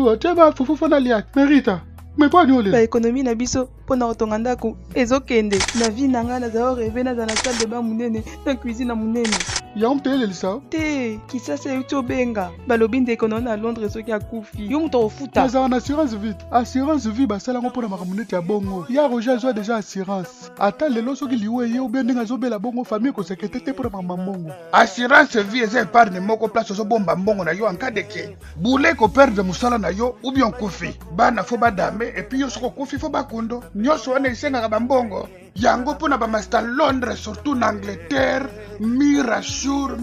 Yo, tu vas fufu na liak. Merita. Mais pas nous Ba économie na biso pona otonga ndako ezokende na vie nanga na zao rêver na dans la salle de bain munene na cuisine munene. Ya on paye ça. Te kisasa yuto benga balobi ndeko na Londres soki akufi. Yo muto ofuta. Mais en assurance vie. Assurance vie ba sala ngo pona makamunete ya bongo. Ya Roger zo déjà assurance. Ata lelo soki liwe ye ou bien ndinga zo bela bongo famille ko sekete te pona mamambongo. Assurance vie eza épargne moko place zo bomba mbongo na yo en cas de que. Boule ko perdre musala na yo ou bien kufi. Bana fo ba dame et puis yo soko kufi fo ba kundo. Nyoso wana isenga ba mbongo. Yango pona ba master Londres surtout en Angleterre. Mirasure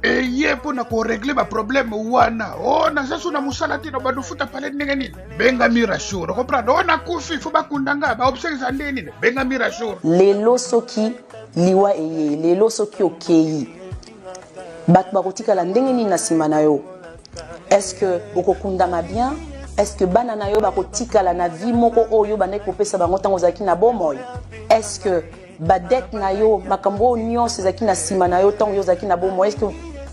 et ye pona ko régler ba problème wana. Oh na sasu na musala tino ba dufuta pale ndenge benga Mirasure comprendre ona kufi fo ba kundanga ba observe ndeni benga Mirasure lelo soki liwa eye lelo soki okeyi bat bakotika la ndenge nini na sima na yo. Est-ce que okokundanga bien? Est-ce que banana yo bakotika la na vie moko oyo bande kopesa bango tango zaki na bomoy? Est-ce que badet na yo makambo nyonso ezaki na sima na yo tango yo zaki na bomoy? Est-ce que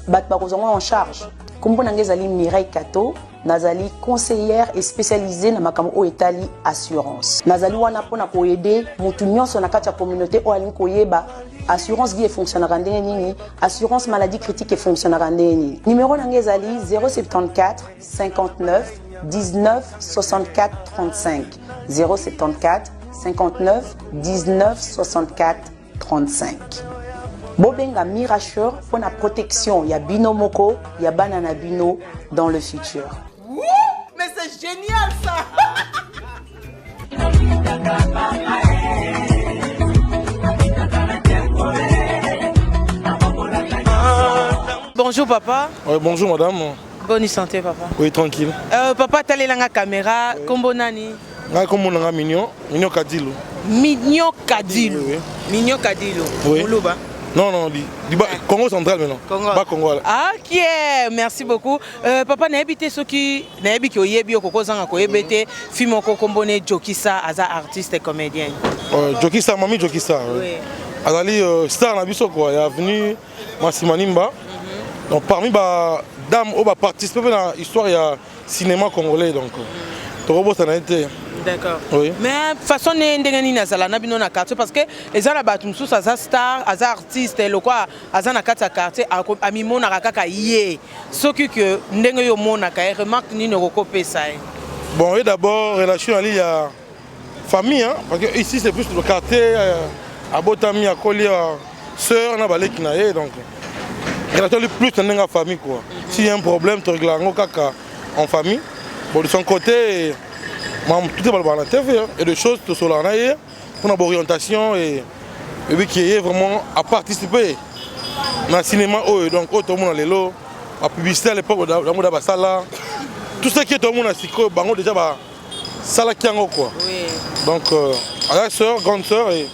bat bakozonga en charge? Kombo nanga ezali Mireille Kato, nazali conseillère et spécialisée na makambo o etali assurance. Nazali wana pona ko aider mutu nyonso na kati ya communauté o alingi koyeba assurance vie fonctionnera ndenge nini, assurance maladie critique fonctionnera ndenge nini. Numéro nanga ezali 074 59 19 64 35 074 59 19 64 35. Bobenga Mirasure pour la protection ya bino moko ya banana bino dans le futur. Ouh, mais c'est génial ça. Bonjour papa. Ouais, bonjour madame. Bonne santé papa. Oui, tranquille. Papa tali langa caméra, kombo nani? Nga kombo nanga Mignon Kadilo. Mignon Kadilo. Oui. Mignon Kadilo. Oui. Moulouba. Non, Congo central maintenant. Congo. Pas Congo. Ok, merci beaucoup. Papa n'a habité ce qui n'a habité au Yebi au Kokozanga ko ebete film ko kombone Jokisa aza artiste et comédien. Jokisa mami Jokisa. Oui. Azali star na biso quoi, il est venu Masimanimba. Donc parmi ba dames au ba participer dans l'histoire il y a cinéma congolais donc. Torobo ça n'a été. D'accord. Oui. Mais façon ndengani na zala na bino na quartier parce que eza na batu mususu aza star, aza artiste lokwa aza na kati ya quartier amimona kaka ye. Soki que ndenge yo mona ka remarque ni ne rekopesa. Bon, et d'abord relation ali ya famille hein parce que ici c'est plus le quartier à Botami à Koli sœur na baleki na ye donc relation li plus dans la famille quoi. S'il y a un problème tu règles en famille. Bon de son côté tout est dans la TV et des choses tout cela pour une orientation et qui est vraiment à participer dans le cinéma donc tout le monde lelo la publicité à l'époque dans la sala tout ce qui est tout le monde a siko bango déjà ba sala kiango quoi. Oui. Donc à la sœur grande sœur et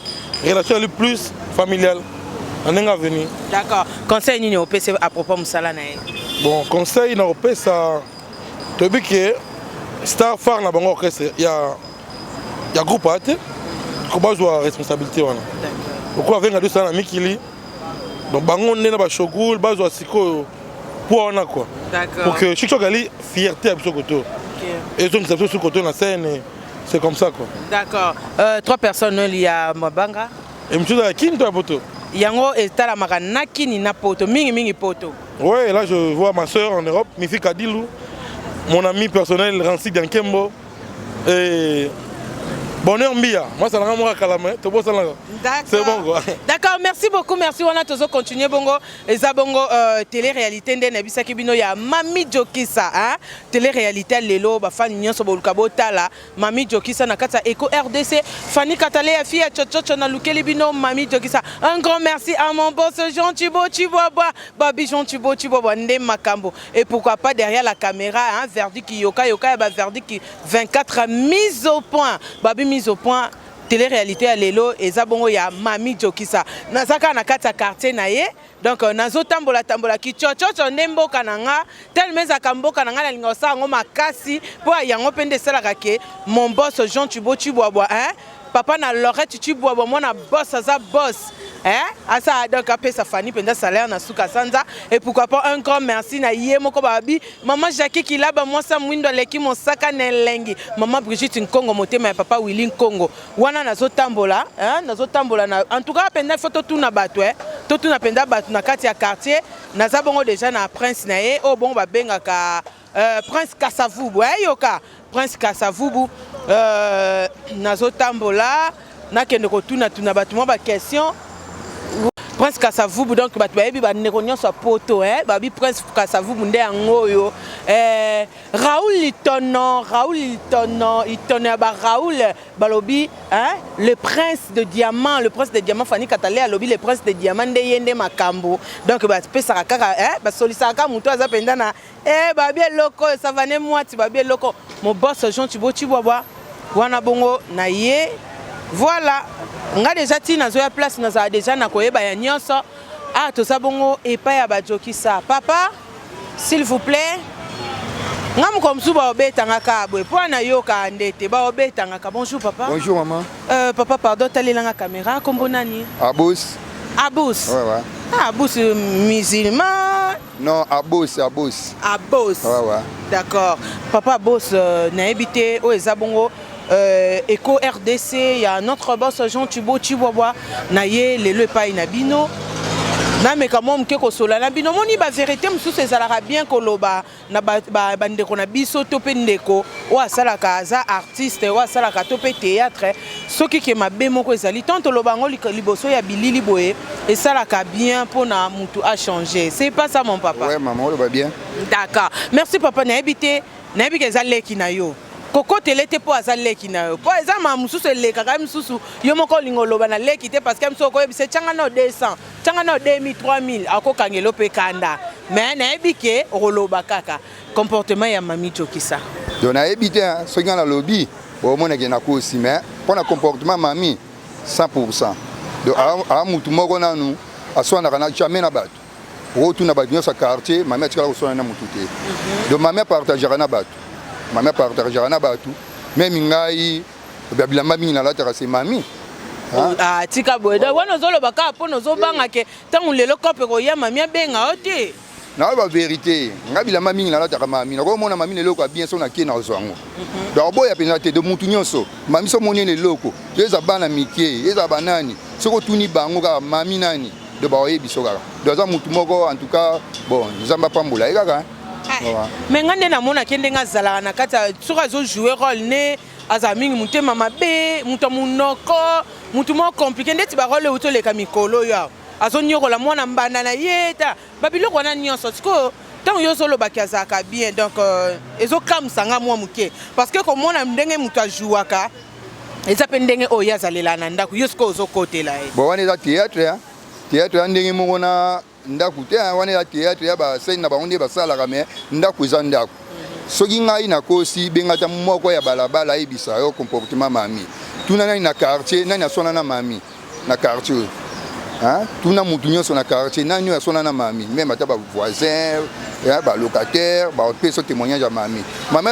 relation le plus familiale en un avenir. D'accord. Conseil ni au PC à propos de sala na. Bon conseil na au PC ça te dit que star phare na bango orchestre il y a groupe à te ko bazwa responsabilité wana pourquoi venga deux sana mikili donc bango nena ba shogul bazwa siko pour on a quoi pour que chaque chose ali fierté à biso koto et donc ça sur koto na scène c'est comme ça quoi. D'accord. Trois personnes il y a Mabanga et monsieur da kin to poto yango etala makana kini na poto mingi poto. Ouais, là je vois ma sœur en Europe Mifi Kadilou. Mon ami personnel Rancy Gankembo et bonheur Mbia. Moi ça n'a pas calamé. C'est bon quoi. D'accord, merci beaucoup, merci. On a toujours continué bongo. Eza bongo télé-réalité ndé nabisa kibino ya Mami Jokisa hein. Télé-réalité lelo ba fan nyonso bolukabo tala Mami Jokisa na kata Eco RDC. Fanny Katale ya fille chochocho na lukeli bino Mami Jokisa. Un grand merci à mon boss Jean Thibaut Chiboba. Babi Jean Thibaut Chiboba ndé makambo. Et pourquoi pas derrière la caméra hein, verdict yoka ba verdict 24 mise au point. Babi mise au point. Télé-réalité à l'élo et zabongo ya Mami Jokisa. Nazaka na kata quartier na ye. Donc nazo tambola ki chocho nembo kananga tel meza kambo kananga na lingosa ngo makasi po yango pende sala ke mon boss Jean Thibaut Chiboba hein. Papa na Lorette Chiboba mona boss za boss. asa donc après sa famille pendant salaire na suka sanza et pourquoi pas un grand merci na yemoko babi maman Jackie qui là ba moi sa mwindo leki mosaka nelengi maman Brigitte Nkongo motema ya papa Willy Nkongo wana nazo tambola na en tout cas pendant photo tout na bato to tout na pendant bato na kati ya quartier naza bongo déjà na prince na ye o bon ba benga ka prince Kasavubu yoka prince Kasavubu nazo tambola na kende ko tuna bato mo ba question Prince Kasavubu donc bato bayebi ba nekonyo sa poto babi Prince Kasavubu nde angoyo Raoul Litono ba Raoul balobi le prince de diamant Fanny Katalé alobi le prince de diamant nde yende makambo donc ba pesa kaka ba solisaka muto aza penda na babi loko savane mwati babi loko mon boss Jean Thibaut Chibwabwa wana bongo na ye voilà nga déjà tina zo ya place na za déjà na koyeba ya nyonso to sabongo epa ya bajokisa papa s'il vous plaît ngam comme suba obetanga ka bwe po na yoka ndete ba obetanga ka bonjour papa bonjour maman papa pardon talelanga caméra kombo nani Abous ouais Abous musulman non Abous ouais d'accord papa Abous na habité o ezabongo Eco RDC, il y a un autre boss Jean Thibaut Chibwabwa na ye lelo epai na bino na meka mo mke ko sola na bino moni ba vérité mususu ezalaka bien koloba na ba ndeko na biso to pe ndeko o asalaka aza artiste o asalaka to pe théâtre soki ke mabe moko ezali tant lobango liboso ya bilili boye esalaka bien pona mutu a changer c'est pas ça mon papa ouais maman on va bien d'accord merci papa na habité ezaleki na yo Koko telete po azaleki na yo. Po ezama mususu eleka ka mususu yo moko lingoloba na leki te parce que mususu ko yebise changa no 200, changa no 2000, 3000 akokangelo pe kanda. Mais na ebike roloba kaka comportement ya mami Jokisa. Donc na ebite soki na lobby bo mona ke na ko aussi mais pour na comportement mami 100%. Donc a mutu moko nanu aswana kana jamais na bato. Rotu na bato sa quartier mami atikala ko sona na mutu te. Donc mami partagera na bato. Ma mère partagera na batu même ngai babilamba mingi na lataka c'est mami tika boeda wana zolo baka po nozo banga ke tangu lelo kope ko ya mami benga ote na ba vérité ngai bilamba mingi na lataka mami na ko mona mami lelo ko bien so na ki na zwango donc boya pena te de mutu nyonso mami so moni leloko eza bana mikie eza banani soko tuni bango ka mami nani de ba oyebi so kaka donc za mutu moko en tout cas bon nzamba pambola ekaka mais ngande na mona kende ngazala na kata soka zo jouer rôle ne azamingi mutema mabe muto munoko mutu mo compliqué ndeti ba rôle uto leka mikolo ya azonyo la mwana mbanda na yeta babiloko wana nyonso siko tant yo solo bakazaka bien donc ezo kamsanga mwa muke parce que comme mona ndenge mutu ajuaka eza pendenge oya zalela na ndako yo siko zo kotela bon wana za théâtre ndenge mo na ndaku te wana ya théâtre ya ba scène na ba onde ba sala kame ndaku za ndaku soki ngai na kosi bengata moko ya balabala ebisa yo comportement mami tuna nani na quartier nani asona na mami na quartier tuna mutu nyonso na quartier nani asona na mami même ata ba voisin ya ba locataire ba peso témoignage ya mami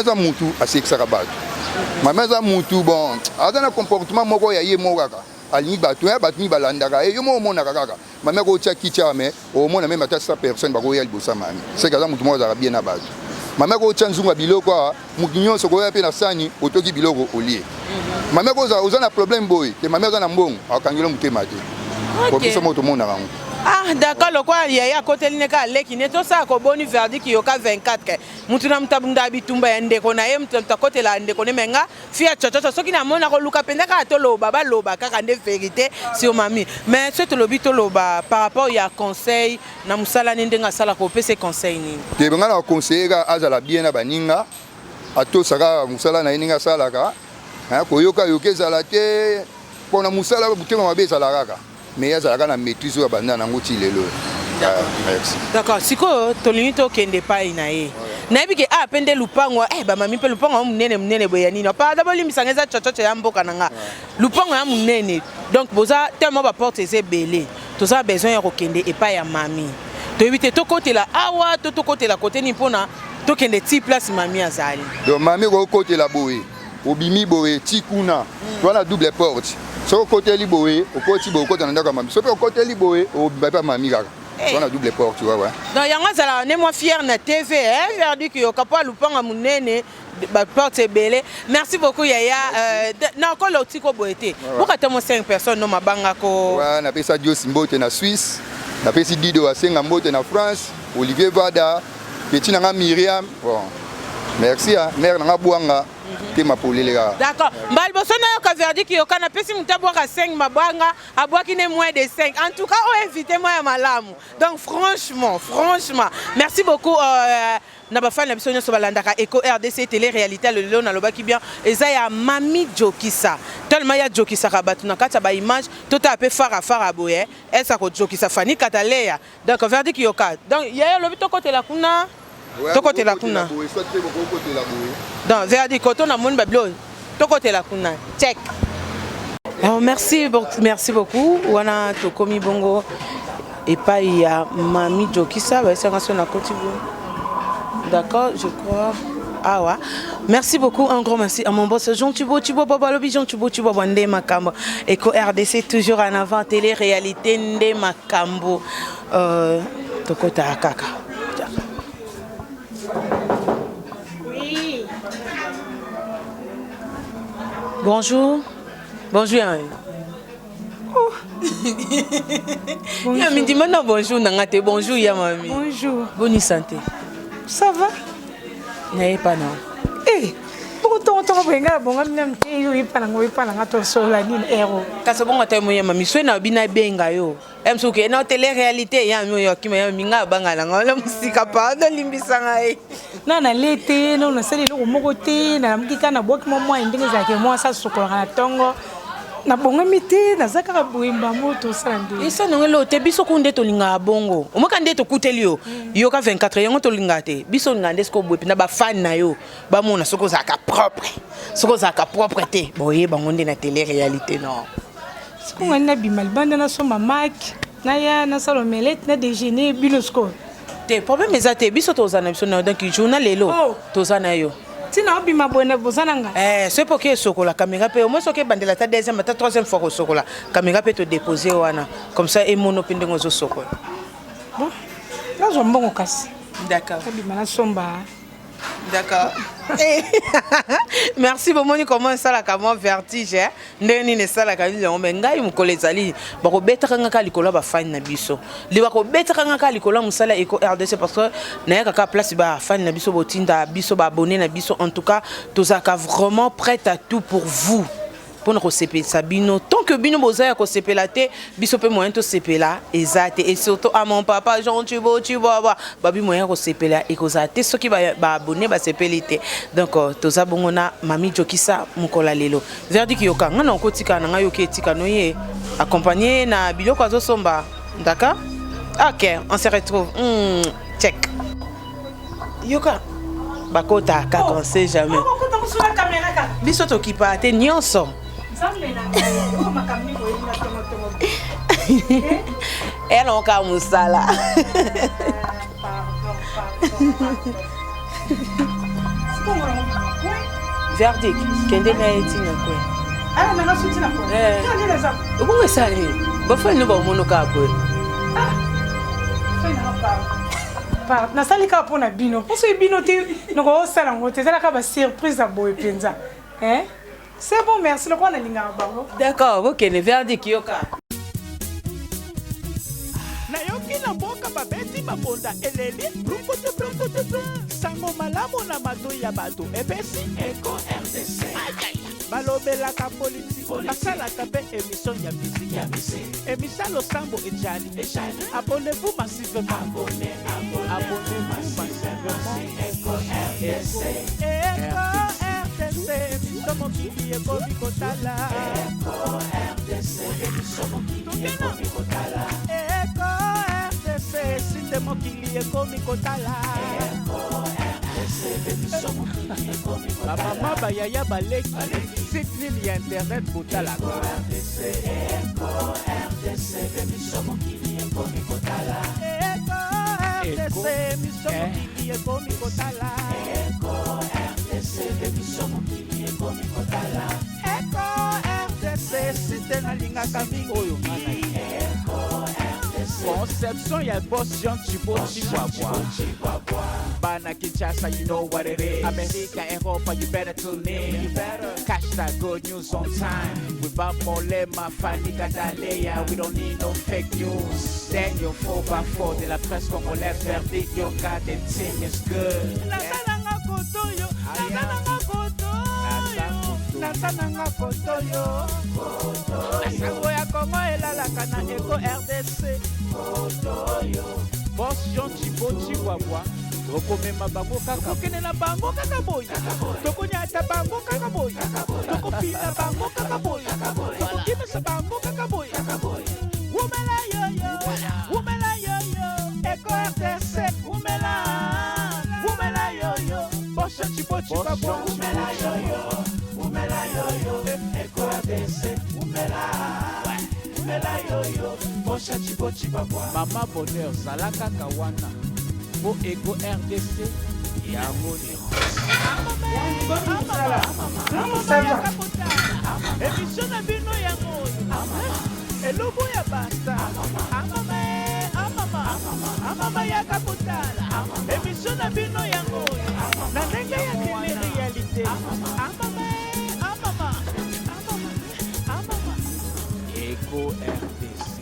za mutu asekisaka bato za mutu bon azana comportement moko ya ye moko kaka alingi bato ni balandaka yo mo mona kaka mama ko tia kitia mais au moins même ata 100 personnes ba ko ya libosa mami c'est kaza mutu mo za bien na bato mama ko tia nzunga biloko mutu nyonso ko ya pe na sani otoki biloko olie mama ko za na problème boy te mama za na mbongo akangelo mutema te ko biso moto mona rango d'accord le quoi ya côté lineka leki ne to ça ko boni verdict yoka 24 ke mutu na mtabunda bitumba ya ndeko na ye mta côté la ndeko ne menga fia chochocho soki na mona ko luka pendaka to loba ba loba kaka nde vérité sur mami mais ce to lobi to loba par rapport ya conseil na musala ndenga sala ko pese conseil ni te benga na conseiller ga azala bien na baninga ato saka musala na ninga sala ka ko yoka yokezala te pona musala butema mabeza la kaka mais il y a une maîtrise de la merci. D'accord, si tu as kende pa inae. Na ebike pende lupango ba mami pe lupango munene boyani no pa d'abord limisangeza chochocho ya mboka nanga. Lupango ya munene. Donc boza tellement ba porte eze belé. Tous a besoin ya kokende epa ya mami. To éviter to côté la awa to côté la côté ni pona to kende ti place mami azali. Donc mami ko côté la boye. obimi boye tikuna to na double porte so côté li boye au côté boye côté na ndaka mami so pe côté li boye obima pa mami kaka to na double porte tu vois ouais donc yango zala ne moi fier na TV hein verdi ki yokapo lupanga munene ba porte belé merci beaucoup Yaya na ko loti ko boete pourquoi tellement 5 personnes no mabanga ko ouais na pesa Dios mbote na Suisse na pesi Dido asenga mbote na France Olivier Vada petit na Myriam bon merci à mère na Bwanga ke mapolele ga d'accord mbali bosona yo ka verdi ki yokana pesi mutabwa ka 5 mabanga abwaki ne moins de 5 en tout cas on invité moi ya malamu donc franchement merci beaucoup na ba fan na biso nyoso balandaka Eco RDC télé réalité le lelo na lobaki bien eza ya Mami Jokisa tellement ya Jokisa ka batu na kata ba image tota pe fara boye esa ko Jokisa fani kataleya donc verdi ki yoka donc ya lobi to côté la kuna to côté la kuna donc verdi koto na mon bablo to côté la kuna check alors merci beaucoup wana to komi bongo et pas il y a Mami Jokisa ba esa na côté d'accord, je crois. Ah ouais. Merci beaucoup, un grand merci à mon boss Jean Thibault, Baba Lobby, Jean Thibault, Ndé Makambo. Eco RDC toujours en avant, télé-réalité Ndé Makambo. Tokota Kaka. Oui. Bonjour. Bonjour. Oh. Bonjour. Midi maintenant bonjour nangate bonjour ya mami. Bonjour. Bonne santé. Ça va? N'ayez pas non. Eh, pourquoi tu as bon Kasi bongo ta moya mami swena bina benga yo. Emsuke na télé réalité ya yo kima minga bangala ngola musika pa na limbisa ngai. Na na lete no na sele lo moko te na mukika na boki mo mwa ndenge za ke mo sa sokola na tongo. Na bongo miti na zaka boimba moto sande isa nongelo te biso kunde to linga bongo omoka nde to kuteli yo yo ka 24 yango to linga te biso ngande sko bwepi na ba fan na yo ba mona soko zaka propre te boye bango nde na télé réalité non soko ngana bimal banda na soma mak na ya na salomelette na déjeuner bilosko te problème ezate biso to zana biso na donc journal lelo to zana yo tina obima bone bozananga c'est pour que sokola caméra pe au moins soke bandela ta deuxième ta troisième fois ko sokola caméra pe to déposer wana comme ça et mono pende ngozo sokola bon là je mbongo kasi d'accord obima na somba d'accord merci beaucoup ni comment ça la comment vertige ndeni ne sala ka li on mengai mukolezali bako betaka ka likola ba fan na biso li bako betaka ka likola musala Eco RDC parce que na ka place ba fan na biso botinda biso ba abonné na biso en tout cas tozaka vraiment prête à tout pour vous pour nous receper Sabino tant que bino bozaya ko sepelate biso pe moyen to sepela ezate et surtout à mon papa Jean Thibault babi moyen ko sepela et ko zate ce qui ba abonné ba sepelite donc toza bongona Mami Jokisa mukola lelo verdi ki yoka ngana ko tika na ngayo ke tika no ye accompagné na biloko azo somba d'accord OK on se retrouve check yoka bakota ka on sait jamais biso to kipa te nyonso elle on ka musala verdict kende na etina ko ah na suti na ko kende na sa ubunga sale ba fa no ba mono ka ko pa na sali ka pona bino parce que bino te no ko sala ngote sala ka ba surprise a boy penza hein c'est bon merci le quoi na linga bango d'accord OK ne verdict yoka na yoki na boka babeti babonda eleli brukutu sango malamu na mato ya bato epesi Eco RDC balobelaka politiki basalaka mpe émission ya musique émission losambo ejali abonnez-vous massivement abonnez-vous massivement Eco RDC émission mokili ekomi kotala Eco RDC émission mokili ekomi kotala Eco RDC site mokili ekomi kotala Eco RDC émission mokili ekomi kotala bamama bayaya baleki site nini ya internet botala Eco RDC émission mokili ekomi kotala Eco RDC émission mokili ekomi kotala Eco RDC Eco RDC, cité na lingaka mingi oyo ngana Conception ya boss Jean Chiboti Wabwa Bana Kinshasa, you know what it is. America, Europa, you better tune in. You better catch that good news on time. Without Molema, Fanny Gadaleya, we don't need no fake news. Then you're 4x4 de la presse congolaise, verdict, your goddamn thing is good. Natananga kotoyo, natananga kotoyo. Asango ya Kongo elalaka na Eco RDC. Boss Jean Chiboti Wabwa. Tokomema bango kaka kene na bango kaka boy. Tokonyata bango kaka boy. Tokopina bango kaka boy. Tokimesa bango kaka boy. Umela yo yo. Umela yo yo. Eco RDC. Umela yo yo. Boss Jean Chiboti Wabwa. Umela yo yo. Umela yo yo. Eco RDC. Umela yo yo. Boss Jean Chiboti Wabwa. Mama bonheur salaka kawana. Bo Eco RDC yango ni émission na bino yango elobo ya basta amama ya kapotala émission na bino yango na ndenge ya télé-réalité amama Eco RDC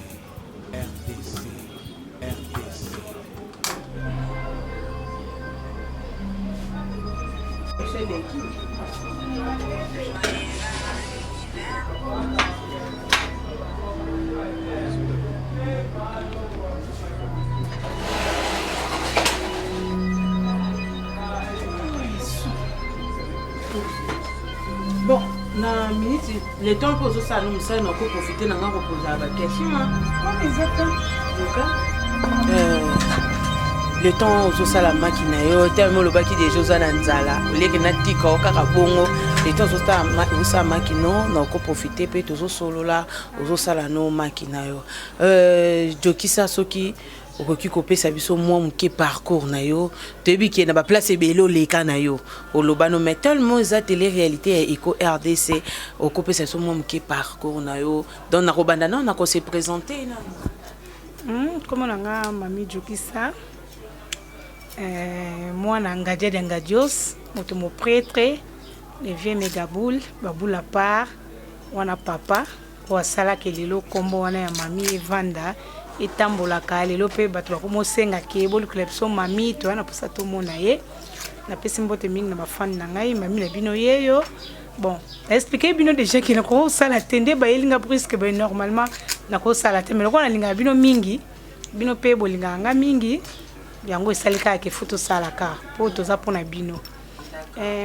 Bon, na minute, le temps pour ça nous ça nous profiter n'a pas poser la question hein. Le temps aux ça la machine yo tellement le baki des choses na nzala le que na tika o kaka bongo le temps aux ça machine na ko profiter pe tozo solo la aux ça la no machine yo Jokisa soki okoki kopesa biso mwa muke parcours na yo tebi ki na ba place ebelo leka na yo olobano mais tellement za télé réalité ya Eco RDC okopesa so mwa muke parcours na yo donc na robanda na ko se présenter na comment nga mami Jokisa moi na ngadje de ngadios moto mo prêtre le vieux mégaboule baboule à part wana papa wa sala kelelo kombo wana ya mami Vanda etambolaka lelo pe bato bakomosenga ke bolu club so mami to wana posa to mona ye na pesi mbote mingi na bafani na ngai mami na bino yeyo bon expliquer bino déjà que na ko sala tende ba yelinga brusque ba normalement na ko sala te mais ko na linga bino mingi bino pe bolinga nga mingi yango esalika ke photo sala ka po to za pona bino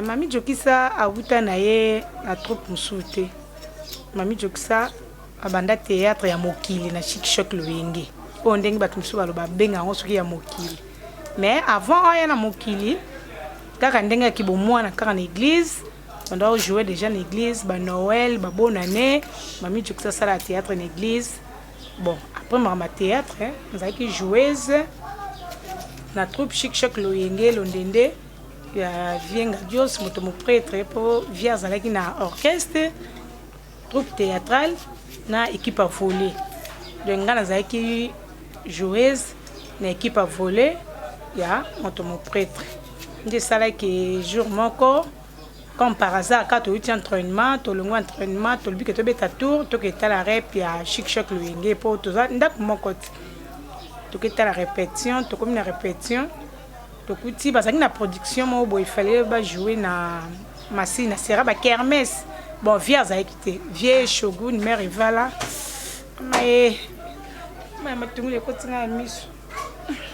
mami Jokisa abuta na ye na troupe musute mami Jokisa abanda théâtre ya mokili na Chic Choc Loyenge po ndenge bato musu baloba benga ngo soki ya mokili mais avant aya na mokili kaka ndenge ki bo mwana kaka na église on doit jouer déjà na église ba Noël ba bonne année mami Jokisa sala théâtre na église bon après ma théâtre nzaki joueuse na troupe Chic Choc Loyenge Londende ya vienga Dios moto mo prêtre po via zalaki na orchestre troupe théâtrale na équipe à voler donc ngana zaki joueuse na équipe à voler ya moto mo prêtre ndi sala ki jour moko comme par hasard quand tu es entraînement to longo entraînement to bi que to beta tour to que ta la rep ya Chic Choc Loyenge po to za ndak moko to que ta la répétition to comme na répétition to kuti bazaki na production mo bo il fallait ba jouer na machine na sera ba kermesse bon vieux a quitté vieux shogun mère Vala mais ma tungule ko tinga miso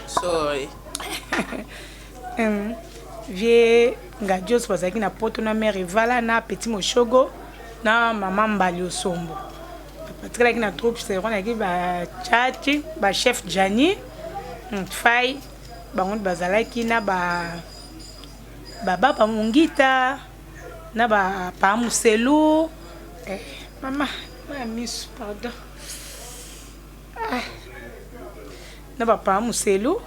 sorry vieux ngadios bazaki na poto na mère Vala na petit moshogo na maman Mbali Osombo patikala ki na troupe c'est on a ki ba chachi ba chef Jani fai bango bazalaki na ba baba mungita na ba pa muselu mama miss pardon na ba pa muselu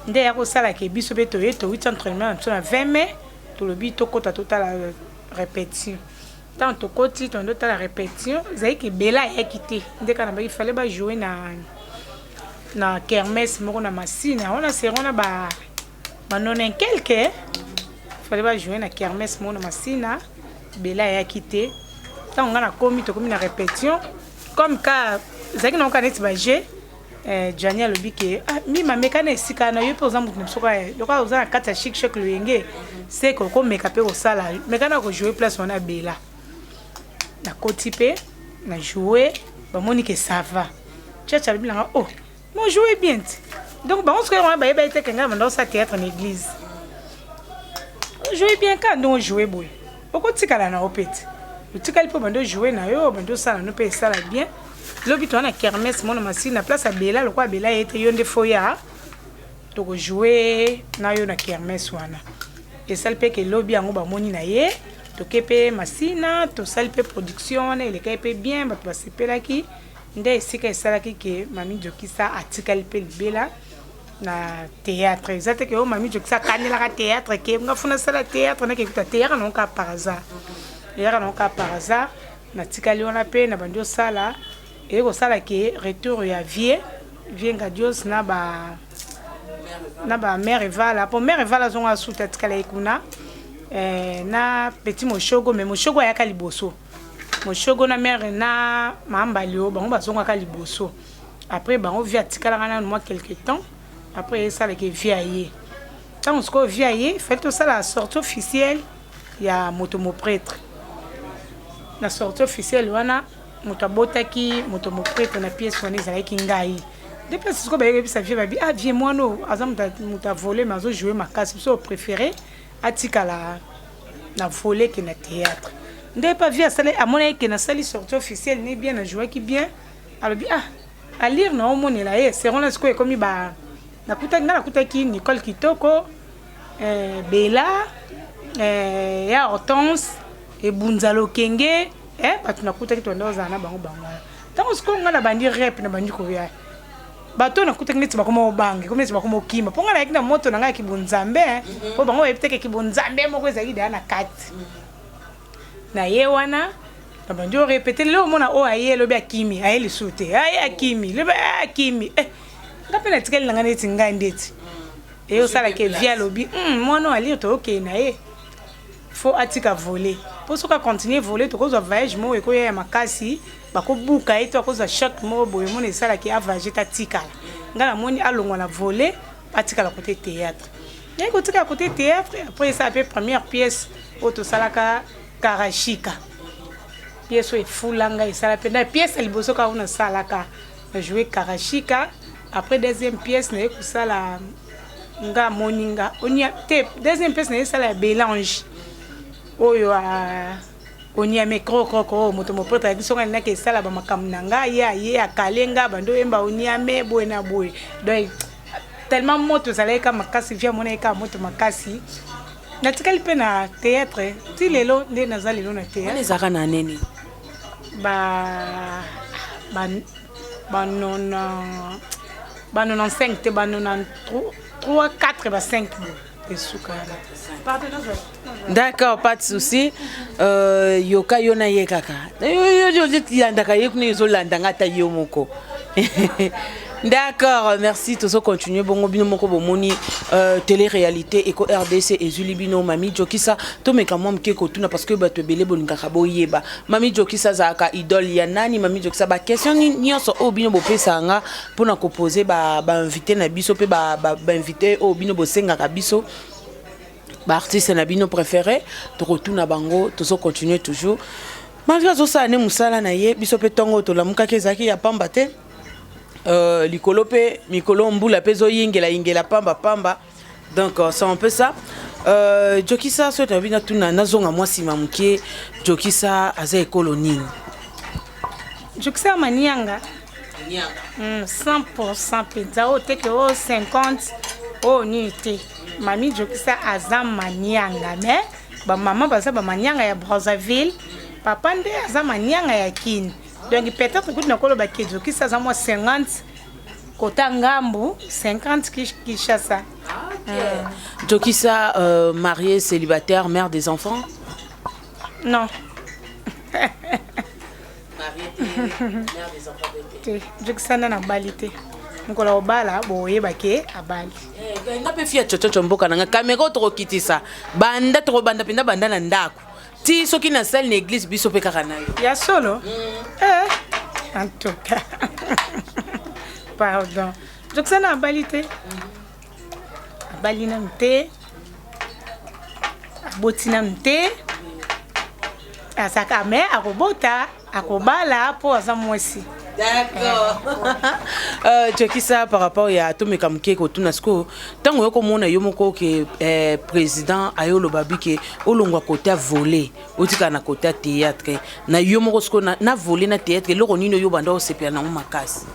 nde ya ko sala ke biso beto yeto 8 entraînement na 20 mai tolobi tokota totala répétition tant tokoti tondo tala répétition zai ki bela ya kité ndeka na ba il fallait ba jouer na kermesse moko na masina on a serona ba nonen quelque fallait ba jouer na kermesse moko na masina bela ya kité tant on a komi na répétition comme ka zai ki na kaneti ba jeu Daniel Lobike mi mameka na esika na yo pe oza mutu msoka loka oza na kata chic choc luyenge c'est ko meka pe osala meka na ko jouer place on a bela na koti pe na jouer ba moni que ça va tcha bilanga oh mon jouer bien donc ba on se on ba ete kenga mando sa théâtre en église jouer bien quand on jouer boy oko tikala na opete utikali po bando jouer na yo bando sala no pe sala bien lobi to na kermesse mon machine na place à bela le quoi bela était yonde foya to ko jouer na yo na kermesse wana et ça peut que lobi ango ba moni na ye to kepe masina to salpe production et le kepe bien ba to sepela ki nde sika sala ki ke Mami Jokisa atikali pe bela na théâtre exact que Mami Jokisa kanela ka théâtre ke nga funa sala théâtre na ke kuta théâtre non ka par hasard théâtre non ka par hasard na tikali wana pe na bandio sala et au sala qui retour ya vie nga Dios na ba mère vala pour mère vala zonga suta tikala ikuna na petit moshogo mais moshogo ya kaliboso moshogo na mère na mambalio bango bazonga kaliboso après bango via tikala na moi quelque temps après ça le qui viaye tant ce ko viaye fait tout ça la sortie officielle ya motomo prêtre la sortie officielle wana moto abotaki moto moprêtre na pièce wana ezalaki ngai depuis ce ko ba yebi sa vie ba bi ah viens moi no azam moto voler mazo jouer makasi so préféré atikala na voler que na théâtre ndé pas via sala amona que na sali sortie officielle ni bien na jouer qui bien alors bi ah à lire na omone la c'est on ce ko comme ba na kutaki Nicole Kitoko Bella ya Hortense et Bunzalo Kenge batu nakuta kitu ndo zana bango tango sikonga na bandi rap na bandi koya bato nakuta kineti bakoma obange kometi bakoma okima ponga na yakina moto na ngaki bunzambe po bango ebiteke kibunzambe moko ezali da na kati na ye wana na bandi o répéter le mona o aye lobi akimi aye lisute aye akimi lobi akimi ngapela tikeli ngane eti ngai ndeti o sala ke via lobi mwana ali to okay na ye faut atika voler pour ce qu'on continue voler to cause voyage mo eko ya makasi bako buka eto cause choc mo boye mo nesala ki avage ta tikala ngala moni alongwa na voler atika la côté théâtre et côté côté théâtre après ça après première pièce auto salaka karashika pièce est fulanga et sala pena pièce liboso ka una salaka jouer karashika après deuxième pièce na ko sala nga moninga onia te deuxième pièce na sala mélange oyo onia micro koko moto moprêtre ya kisonga na ke sala ba makamnanga ye akalenga bando emba onia me boena boy donc tellement moto zaleka makasi via mona eka moto makasi na tikali pe na théâtre ti lelo nde nazali lelo na théâtre on ezaka na nene ba 95 te ba 93 4 ba 5 d'accord, pas de souci. Yoka yona ye kaka. Yo landaka ye kune zo landanga ta yo moko. D'accord, merci. Tout ça continue. Bongo bino moko bomoni télé-réalité Eco RDC et Zulibino Mami Jokisa. To meka mom ke ko tuna parce que ba to belé bolinga kabo yeba. Mami Jokisa zaka idole ya nani Mami Jokisa ba question nyonso o bino bo pesa nga pona ko poser ba invité na biso pe ba invité o bino bo senga ka biso. Ba artiste na bino préféré to retourna bango to so continuer toujours. Malgré ça ane musala na ye biso pe tongo to lamuka ke zaki ya pamba te. Likolo pe mikolo mbula pezo yingela pamba donc c'est un peu ça Jokisa so tabina tuna nazonga mwasi mamuke Jokisa aza ekolo nini Jokisa manianga 100% pizza o teke o 50 o unité Mami Jokisa aza manianga mais ba maman baza ba manianga ya Brazzaville papa nde aza manianga ya Kini. Donc peut-être que nous avons dit que ça 50 kota ngambu 50 Kinshasa. Jokisa, mariée, célibataire, mère des enfants? Non. Mariée, mère des enfants. Jokisa na balité. Mukolo bala boye bake abali. Nga pe fia chochocho mboka nanga kamera to kitisa. Banda to banda pinda banda na ndako. Ti soki na salle na église biso pe kaka nayo. Ya solo? En tout cas. Pardon. Jokisa na balité. Abali na mte. Aboti na mte. Asaka me akobota akobala po aza mwesi. D'accord. Jokisa par rapport à Tomeka Mukeko Tunasko, tant que mona yomoko que président ayolo babi que olongwa côté volé, otika na côté théâtre, na yomoko sko na volé na théâtre, le ronino yo banda osepia na makasi.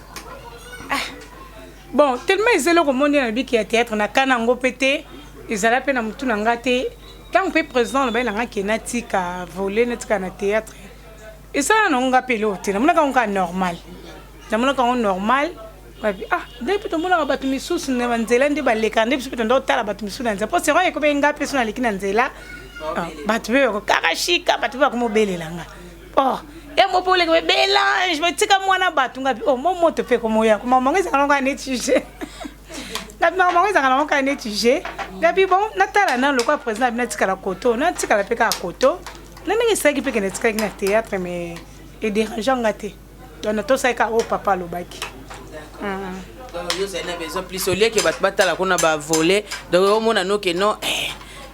Bon, tellement ils le remonter na bi qui théâtre na kanango pété, ils allaient pe na mutu na ngate, tant que président ba na ngaki na tika volé na tika na théâtre. Et ça, on a payé l'autre. On a normal. On a normal. Ah, depuis tout le monde a battu mes sous, on a nzela ndi baleka ndi biso ndo tala battu mes sous nzela. Parce que c'est ko benga personne aliki nzela. Battu ko karashika, battu ko mobelelanga. Oh, et mo pole ko bela, je me tika mwana battu ngapi. Oh, mo moto pe ko moya. Ko mama ngeza kalonga netije. Na mama ngeza kalonga netije. Ngapi bon, natala na le quoi président na tika la koto, na tika la peka koto. Je ne sais pas si c'est un théâtre, mais c'est dérangeant. On a tout ça au papa le bac. Plus au lieu que batala qu'on a volé, donc on a no que non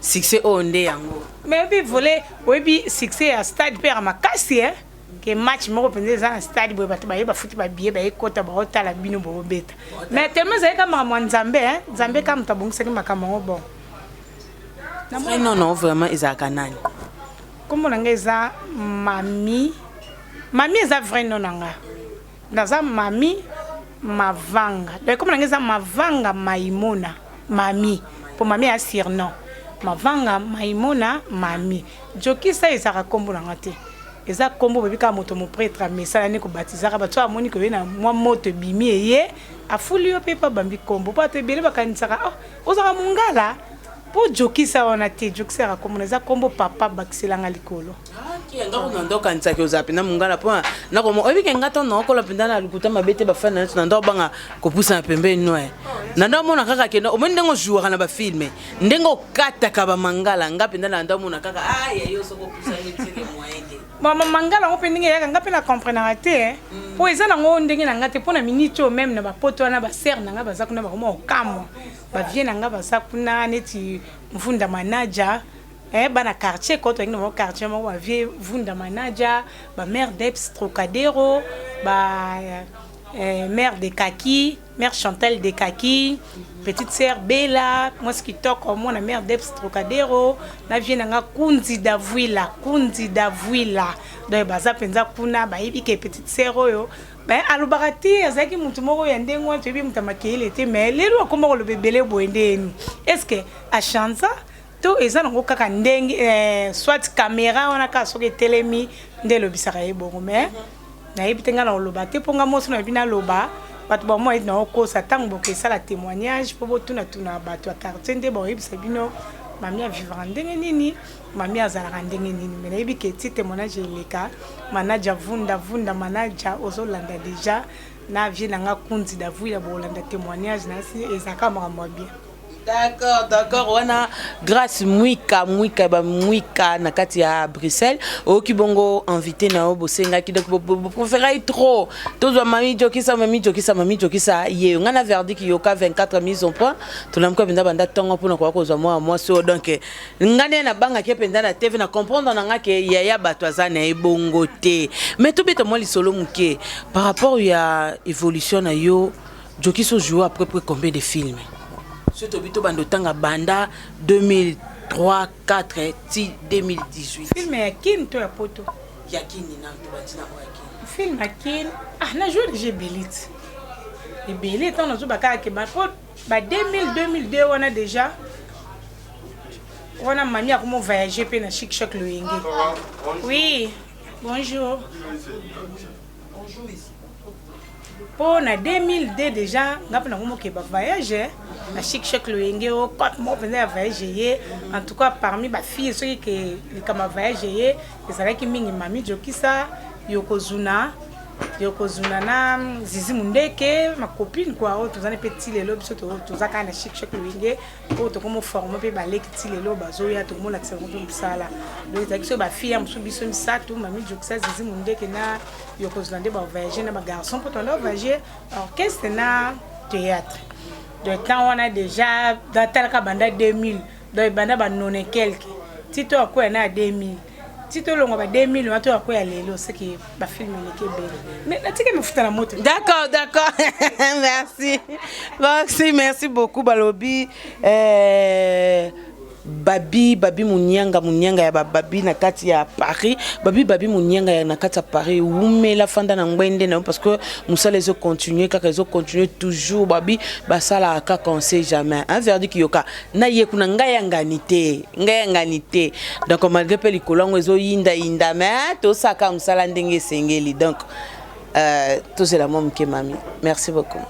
succès on est yango. Mais puis volé, oui puis succès à stade père ma casse hein. Que match mo pendant ça stade boy ba foot ba billet ba ekota ba hotala bino bo beta. Mais tellement ça comme moi Nzambe hein, Nzambe comme tabong c'est que makamo bon. Non non vraiment ils a kanani. Comme on a mami est vrai non nanga. Naza mami mavanga. Donc comme on a mavanga maimona mami. Pour mami a surnom. Mavanga maimona mami. Jokisa ezaka kombo nanga te. Eza kombo bebika moto mo prêtre mais ça ne ko baptisera ba to amoni ko na moi moto bimi eye afuli yo pe pa bambi kombo pa te bele bakanisaka oh ozaka mungala. Pour Jokisa on a été Jokisa comme on a combo papa baxilanga likolo. Qui est encore dans quand ça que vous appelez mungala point na comme obi kenga to no ko la pinda na lukuta mabete ba fana na ndo banga ko pusa pembe noe. Na ndo mona kaka keno o mende ngo jouer na ba filme. Ndengo kata ka ba mangala ngapinda na ndo mona kaka ya yo so ko pusa ngitseke moyenge. Mama mangala ngo pendinga ya ngapi na comprendre te po eza na ngo ndenge na ngate pona minute même na ba poto na ba ser na nga baza kuna ba ko mo kamo. Ba vie na nga baza kuna neti mfunda manager bana quartier quand on est quartier mo ba vie mfunda manager ba mère d'Eps Trocadéro ba mère de Kaki mère Chantal de Kaki petite sœur Bella moi ce qui toque comme moi la mère d'Eps Trocadéro na vie na nga Kunzi Davwila donc baza penza kuna ba yibi ke petite sœur oyo ben alobakati azaki mutu moko ya ndengo wa tebi mutamakele te mais lelo akoma ko lobebele boendeni est-ce que a chanza to ezana ko kaka ndenge soit caméra ona ka soke telemi ndelo bisaka yebongo mais na yibitenga na lobate ponga moso na bina loba batu ba mo na ko sa tango ke sala témoignage po botuna tuna batu a quartier nde bo yibisa bino mami a vivre ndenge nini mami azalaka ndenge nini mais nayebi ke ti témoignage eleka manager vunda manager ozolanda déjà na vie nanga Kunzi Davwila bolanda témoignage na si ezaka makambo bien. D'accord, on a grâce Mwika na kati ya Bruxelles au kibongo invité na obosenga ki donc préférer trop tous mami Jokisa ye ngana verdict yoka 24 mises en point tout l'am ko benda banda tongo pona kwa kozwa moi so donc ngane na banga ki penda na TV na comprendre na ke ya bato azana ebongo te mais tout bête moi lisolo muke par rapport ya évolution na yo Jokisa joue à peu près combien de films? Surtout bito bandotanga banda 2003 4 2018 film ya kin to ya poto ya kini na to batina kwa kin film ya kin na jour de Belit et Belit on zo baka ke ba 2002 on a déjà on a mami a comment voyager pe na chic choc le yenge. Oui bonjour Pour na 2002 déjà, nga pena ngomo ke ba voyager na chic le yenge o quand mo venait voyager en tout cas parmi ba filles ceux qui comme voyager ils avaient qui mingi Mami Jokisa Yokozuna na Zizi Mundeke ma copine quoi o tozana petit lelo biso tozaka na chic le yenge o to comme former pe ba lekiti lelo bazo ya to mo la tsemo to sala donc ça que ba fille am biso misatu Mami Jokisa Zizi Mundeke na Yokozuna de ba voyager na ba garçon pour ton voyager orchestre na théâtre. De temps on a déjà dans tel cas banda 2000 donc banda ba non quelques tito a quoi na 2000 tito longo ba 2000 on a quoi lelo c'est que ba film le Québec mais la tika me futa la moto. D'accord. Merci beaucoup Balobi. Babi Munyanga ya babi na kati ya Paris babi Munyanga ya na kati ya Paris ume la fanda na ngwende na parce que musa les continuer kaka les continuer toujours babi basala ka on sait jamais un verdict yoka na ye kuna ngaya nganité donc malgré pe likolongo ezo yinda mais to saka musala ndenge sengeli donc tout c'est la même que Mami. Merci beaucoup.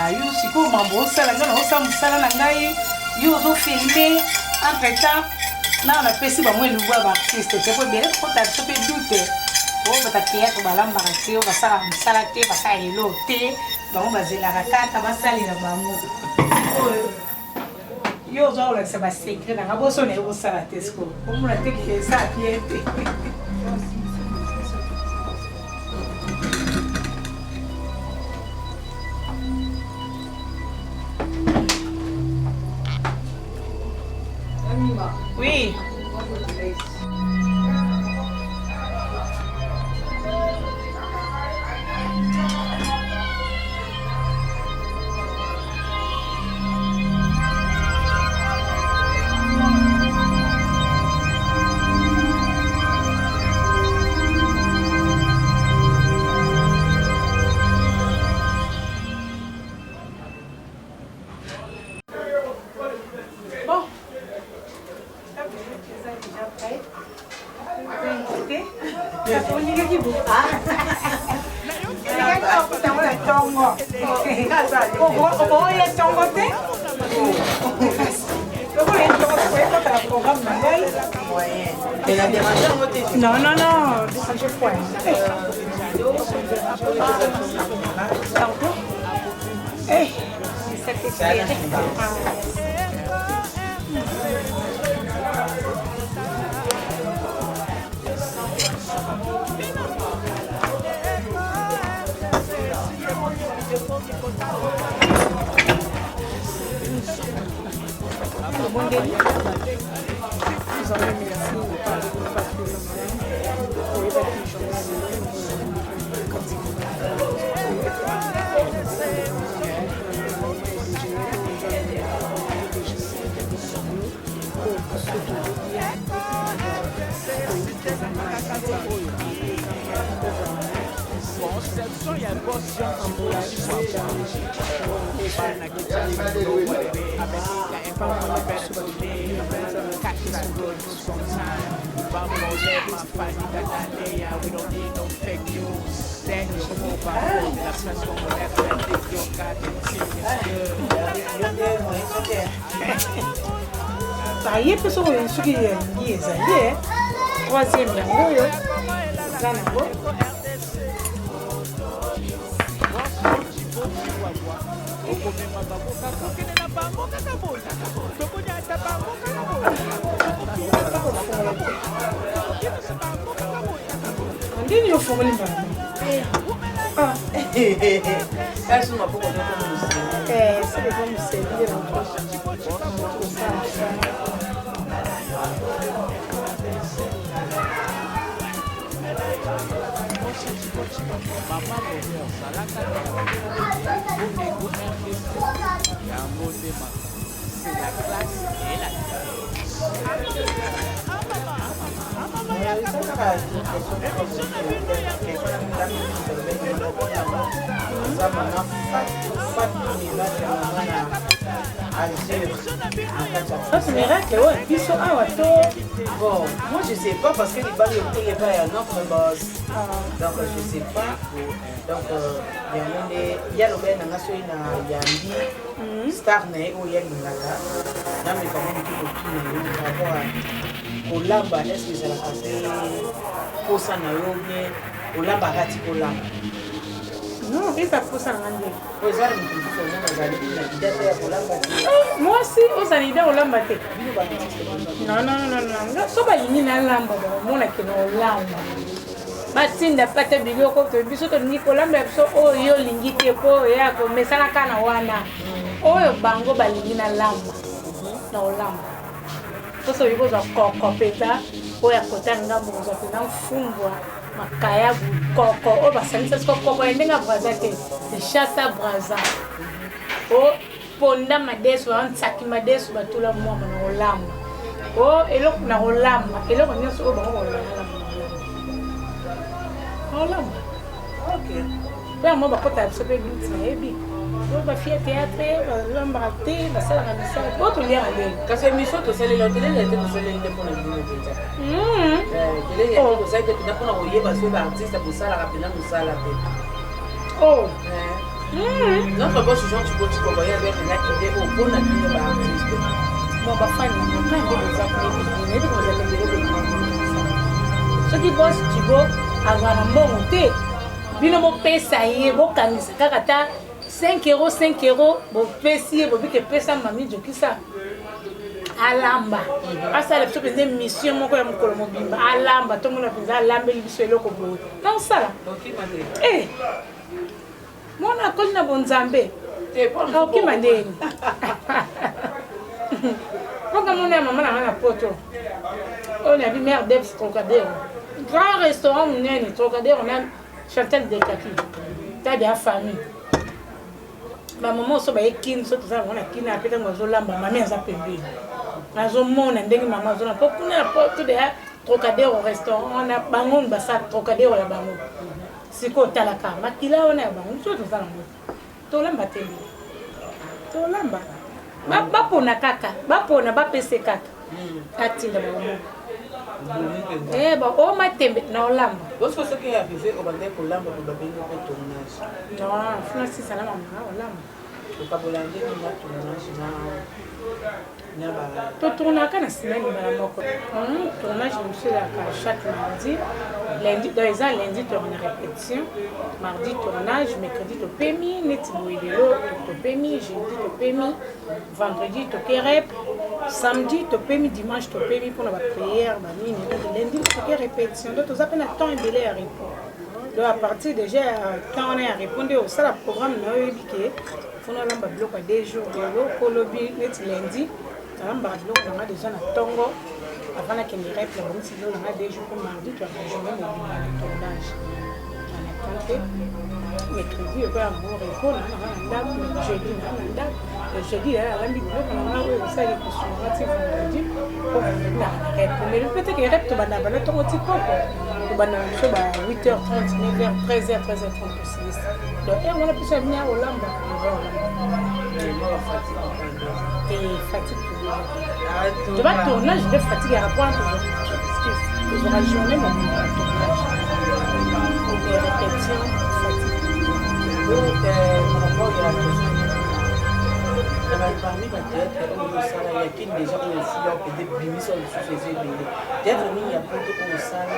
Yo siko mambo sala ngana osam sala na ngai yo zo filmer entre temps na pesi ba mwe luwa ba artiste te ko bien ko ta sope doute o ba ta théâtre ba lamba te o ba sala musala te ba sa elo te ba mo bazela rakata ba sali na ba mo yo zo la se ba secret na bo so ne o sala te sko ko mo na te ke sa piete. Oui. Non, je crois. Aí a pessoa isso que é isso aí troisième yango yo zana go ndini yo fongoli mbana Est-ce que vous c'est le bon servir en Maman c'est la classe et la c'est miracle, ouais. Puis ça, bon, moi je sais pas parce que les balles il est pas à notre boss. Donc je sais pas. Donc il y a le ben na so na yandi star na o ya ngaka. Na me comme une petite par rapport à Olamba, est-ce que ça la passé pour ça na yo bien Olamba rati Olamba. Non, mais ça faut ça rendre. Moi aussi, aux années Olamba te. Non. So ba yini na lamba ba mona ke no lamba. Batinda pata biloko to biso to ni kolamba biso oyo lingi te po ya ko mesala kana wana. Oyo bango ba lingi na lamba. Na olamba. So yuko za kokopeta oya kotanga bonzo na mfumbwa makaya koko o basalisa koko endenga braza te. C'est chassa braza. O ponda madesu antsaki madesu batula mwa na olamba. Oh, eloko na olamba, eloko nyonso oyo bango olamba. Ok. Pe mo bakota biso pe biti na yebi. Oyo bafia théâtre, balambaka te, basalaka misala. Po tolia ndenge. Kasi émission tosalela tele ete tosalela nde mpona bino mpenza. Tele ete tosalela mpena mpona koyeba soki baartiste bosalaka mpena mosala pe. Oh. Notre boss Jean Thibault Tikoboye avait une idée au bon accueil par artiste. Bon bafani na plein de ce qui boss Thibault avant mbongo te. Bino mo pesa ye bo kangisa kaka ta 5 €, bo pesi bo bike pesa Mami Jokisa. Alamba. Asa le pso pende mission moko ya mukolo mobimba. Alamba to mona penza alamba libiso eloko bo. Non sala. OK madame. Eh. Mona kolina bonzambe. OK madame. Quand on est maman à la poto, on a vu mère d'Ebs Trocadéro. Grand restaurant, on est Trocadéro, on a Chantal Dekaki. T'as des familles. Ma maman, on a kin, tout ça, on a kin, après on a zolamba, ma mère a payé. Ma zomon, on a des mamans, on a pas qu'on a pas tout de Trocadéro restaurant, on a bangon basa Trocadéro la bangon. C'est quoi talaka? Makila on a bangon, tout ça. Tolamba télé. Tolamba. Bapona kaka, bapona bapese kaka. Atinda bango. O matembe na olamba. Parce que ce qui est arrivé au bandé pour l'amba pour babenga pour tournage. Non, Francis ala mama olamba. Au Kabolande on a tournage na ba. To tourna kana semaine bala moko. Tournage monsieur la chaque mardi. Lundi dans les ans lundi tourne répétition. Mardi tournage, mercredi to pemi, neti boilelo to pemi, jeudi to pemi, vendredi to kerep, samedi to pemi, dimanche to pemi pour la prière, lundi to répétition. Donc on appelle un temps et délai à répondre. Donc à partir déjà temps on est à répondre au ça programme na yebike. Fona lamba bloc à 2 jours de l'eau kolobi neti lundi, lamba bloc on a déjà na tongo avant que les rep la bonne saison on a 2 jours pour mardi tu as journée de tournage. Mercredi, il y a un bon repos, jeudi, il y a un ami qui va ça il faut vendredi pour mais le fait que les reps tu vas dans le temps tu peux 8h30, 9h, 13h, 13h30 donc on a pu se venir au lamba et fatigue tu vas tourner je vais fatiguer à rapport à tu auras journée mon tournage des répétitions fatigues. Donc, par rapport à la question, parmi les théâtres, il y a qui déjà aussi des bimis sur le sous-faisé. Théâtre, il y a beaucoup de salles,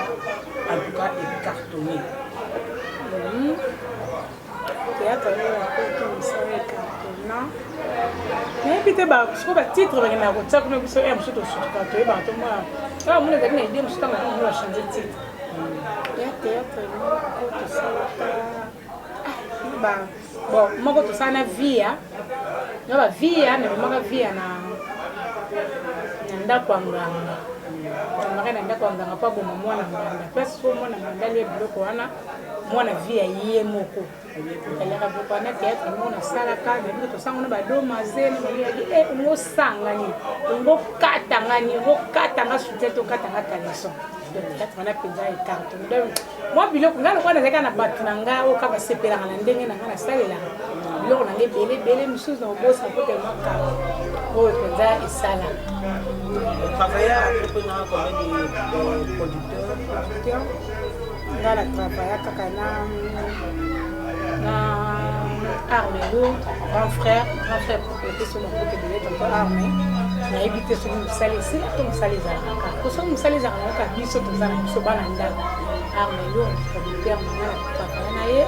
en tout cas, et cartonné. Théâtre, il y a beaucoup de salles et cartonnant. Mais puis, je crois que le titre, il y a un titre, il y a un titre, il y a un titre, il y a un titre, il y a un titre. Il y a théâtre, bon, moko to sana via. Na ba via na maka via na ndako anga. démarrer na ndako nganga pa boma mwana mbanda parce que mwana mbanda le biloko wana mwana vie aye moko kalera bokana théâtre mona sala ka de to sangona ba do mazeni mali ngo sangani ngo katangani ngo katanga suteto katanga kaleso théâtre na penza e carte donc moi biloko ngalo kwa nazeka na batnanga o ka ba sepela na ndenge na ngana salela biloko na nge bele misusu na bossa ko tellement ka o penza e sala travailler avec combien de producteurs ngala travailler kaka na Armelo, grand frère propriété sur mon côté de l'État, Armé, na habité sur une salle ici, comme ça les arnaques. Pour ça, nous allons les arnaques, nous sommes tous arnaques, nous sommes bananda. Armelo, producteur, on a travaillé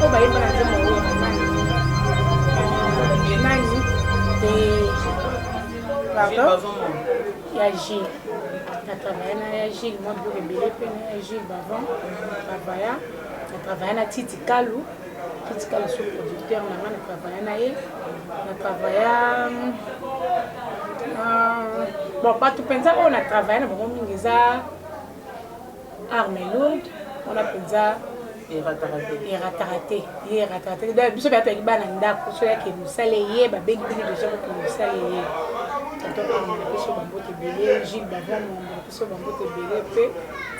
oh bah il va dire moi nani pardon il y a Gilles na travaillé na Gilles moi pour rebelle pe na Gilles Bavon travaillé na Titi Kalou sous producteur na travaillé na travaillé bon pas tout pensa on a travaillé na bon mingeza Armelo on a pensa ratarate da biso ba peki bana ndako so yake musale ye ba bengi bini deja ko musale ye to ko na biso ba mbote belé Gilles Bavon na biso ba mbote belé pe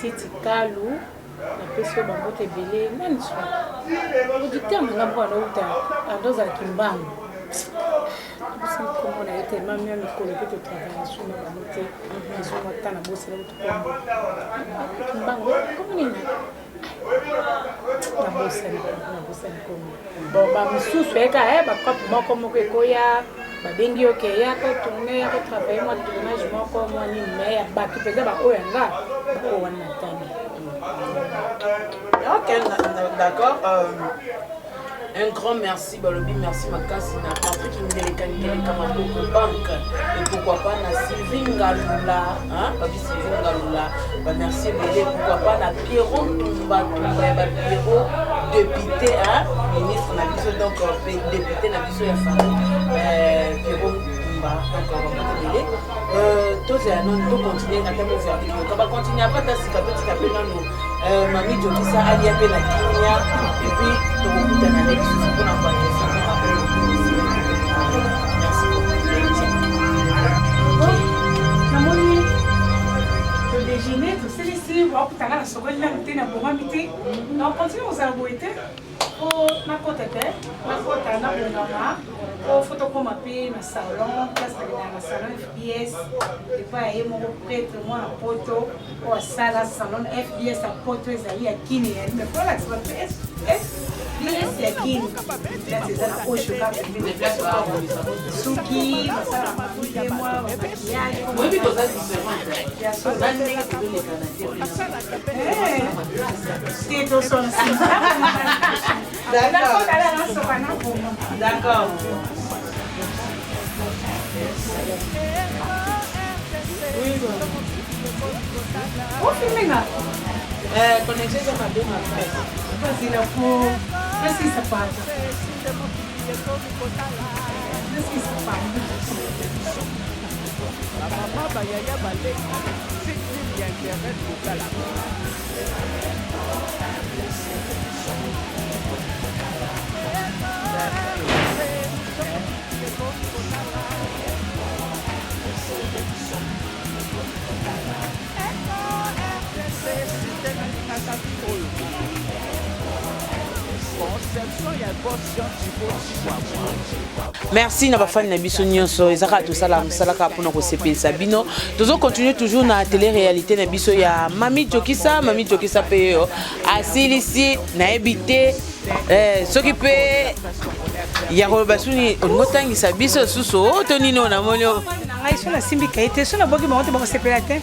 Titi Kalou na biso ba mbote belé nani so producteur na bwana uta andoza kimbangu biso ko na été même ko le petit travail sur ma moté biso mata na bosse la tukombo kimbangu comme ni na bossa comme bon ba mususu eka ba kopo moko moko ekoya ba bengi okeya ko tourner ko travailler moi tournage moko moi ni mais ba ki peza ba oyanga ko wana tani OK d'accord un grand merci Balobi merci Makasi na Patrick Ndelekani Kamako banque et pourquoi pas na Sylvie Ngalula hein Babi Sylvie Ngalula ba merci Bélé pourquoi pas na Pierrot Tumba ba Pierrot député hein ministre na biso donc député na biso ya famille Pierrot Tumba donc ba Bélé tous les noms to continuer na tempo verdict ka ba continuer pas ta sikapeti ka pe nano Mami Jokisa ali pe na Kenya et puis to kuta na next pour na kwa question na merci beaucoup namoni to déjeuner to celui-ci va kutana na sokoli na mtena bonga miti na continue aux aboité ko na kotete na kota na bonga ko photo ko mapi na salon place na salon FBS et pas y mon prêtre moi na poto ko sala salon FBS a poto ezali ya kini ya mais pour la FBS ya kini là c'est ça au chocolat de place à suki masala mafuta moi maquillage moi bi to ça différent ya so ça les c'est to son d'accord oui bon oh filmena connexion ça m'a bien marqué parce qu'il a faut qu'est-ce qui se passe qu'est-ce qui se passe la maman bayaya balé c'est il y a internet local merci na bafani na biso nyonso ezaka tosala mosalaka mpona kosepelisa bino tozo continue toujours na télé réalité na biso ya Mami Jokisa mpe yo asilisi nayebi te soki mpe ya koloba suni olingo otangisa biso susu o to nini o namoni o ngai so nasimbi kaye so naboki bango te bakosepela te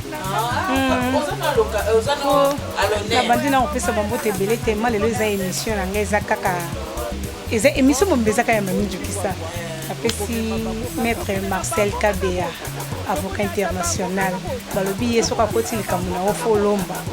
na bandi na kopesa bango te ebele te ma lelo eza émission na ngai eza kaka eza émission mombe eza kaka ya Mami Jokisa apesi maître Marcel Kabea avocat international balobi ye soki akoti likambo na ofo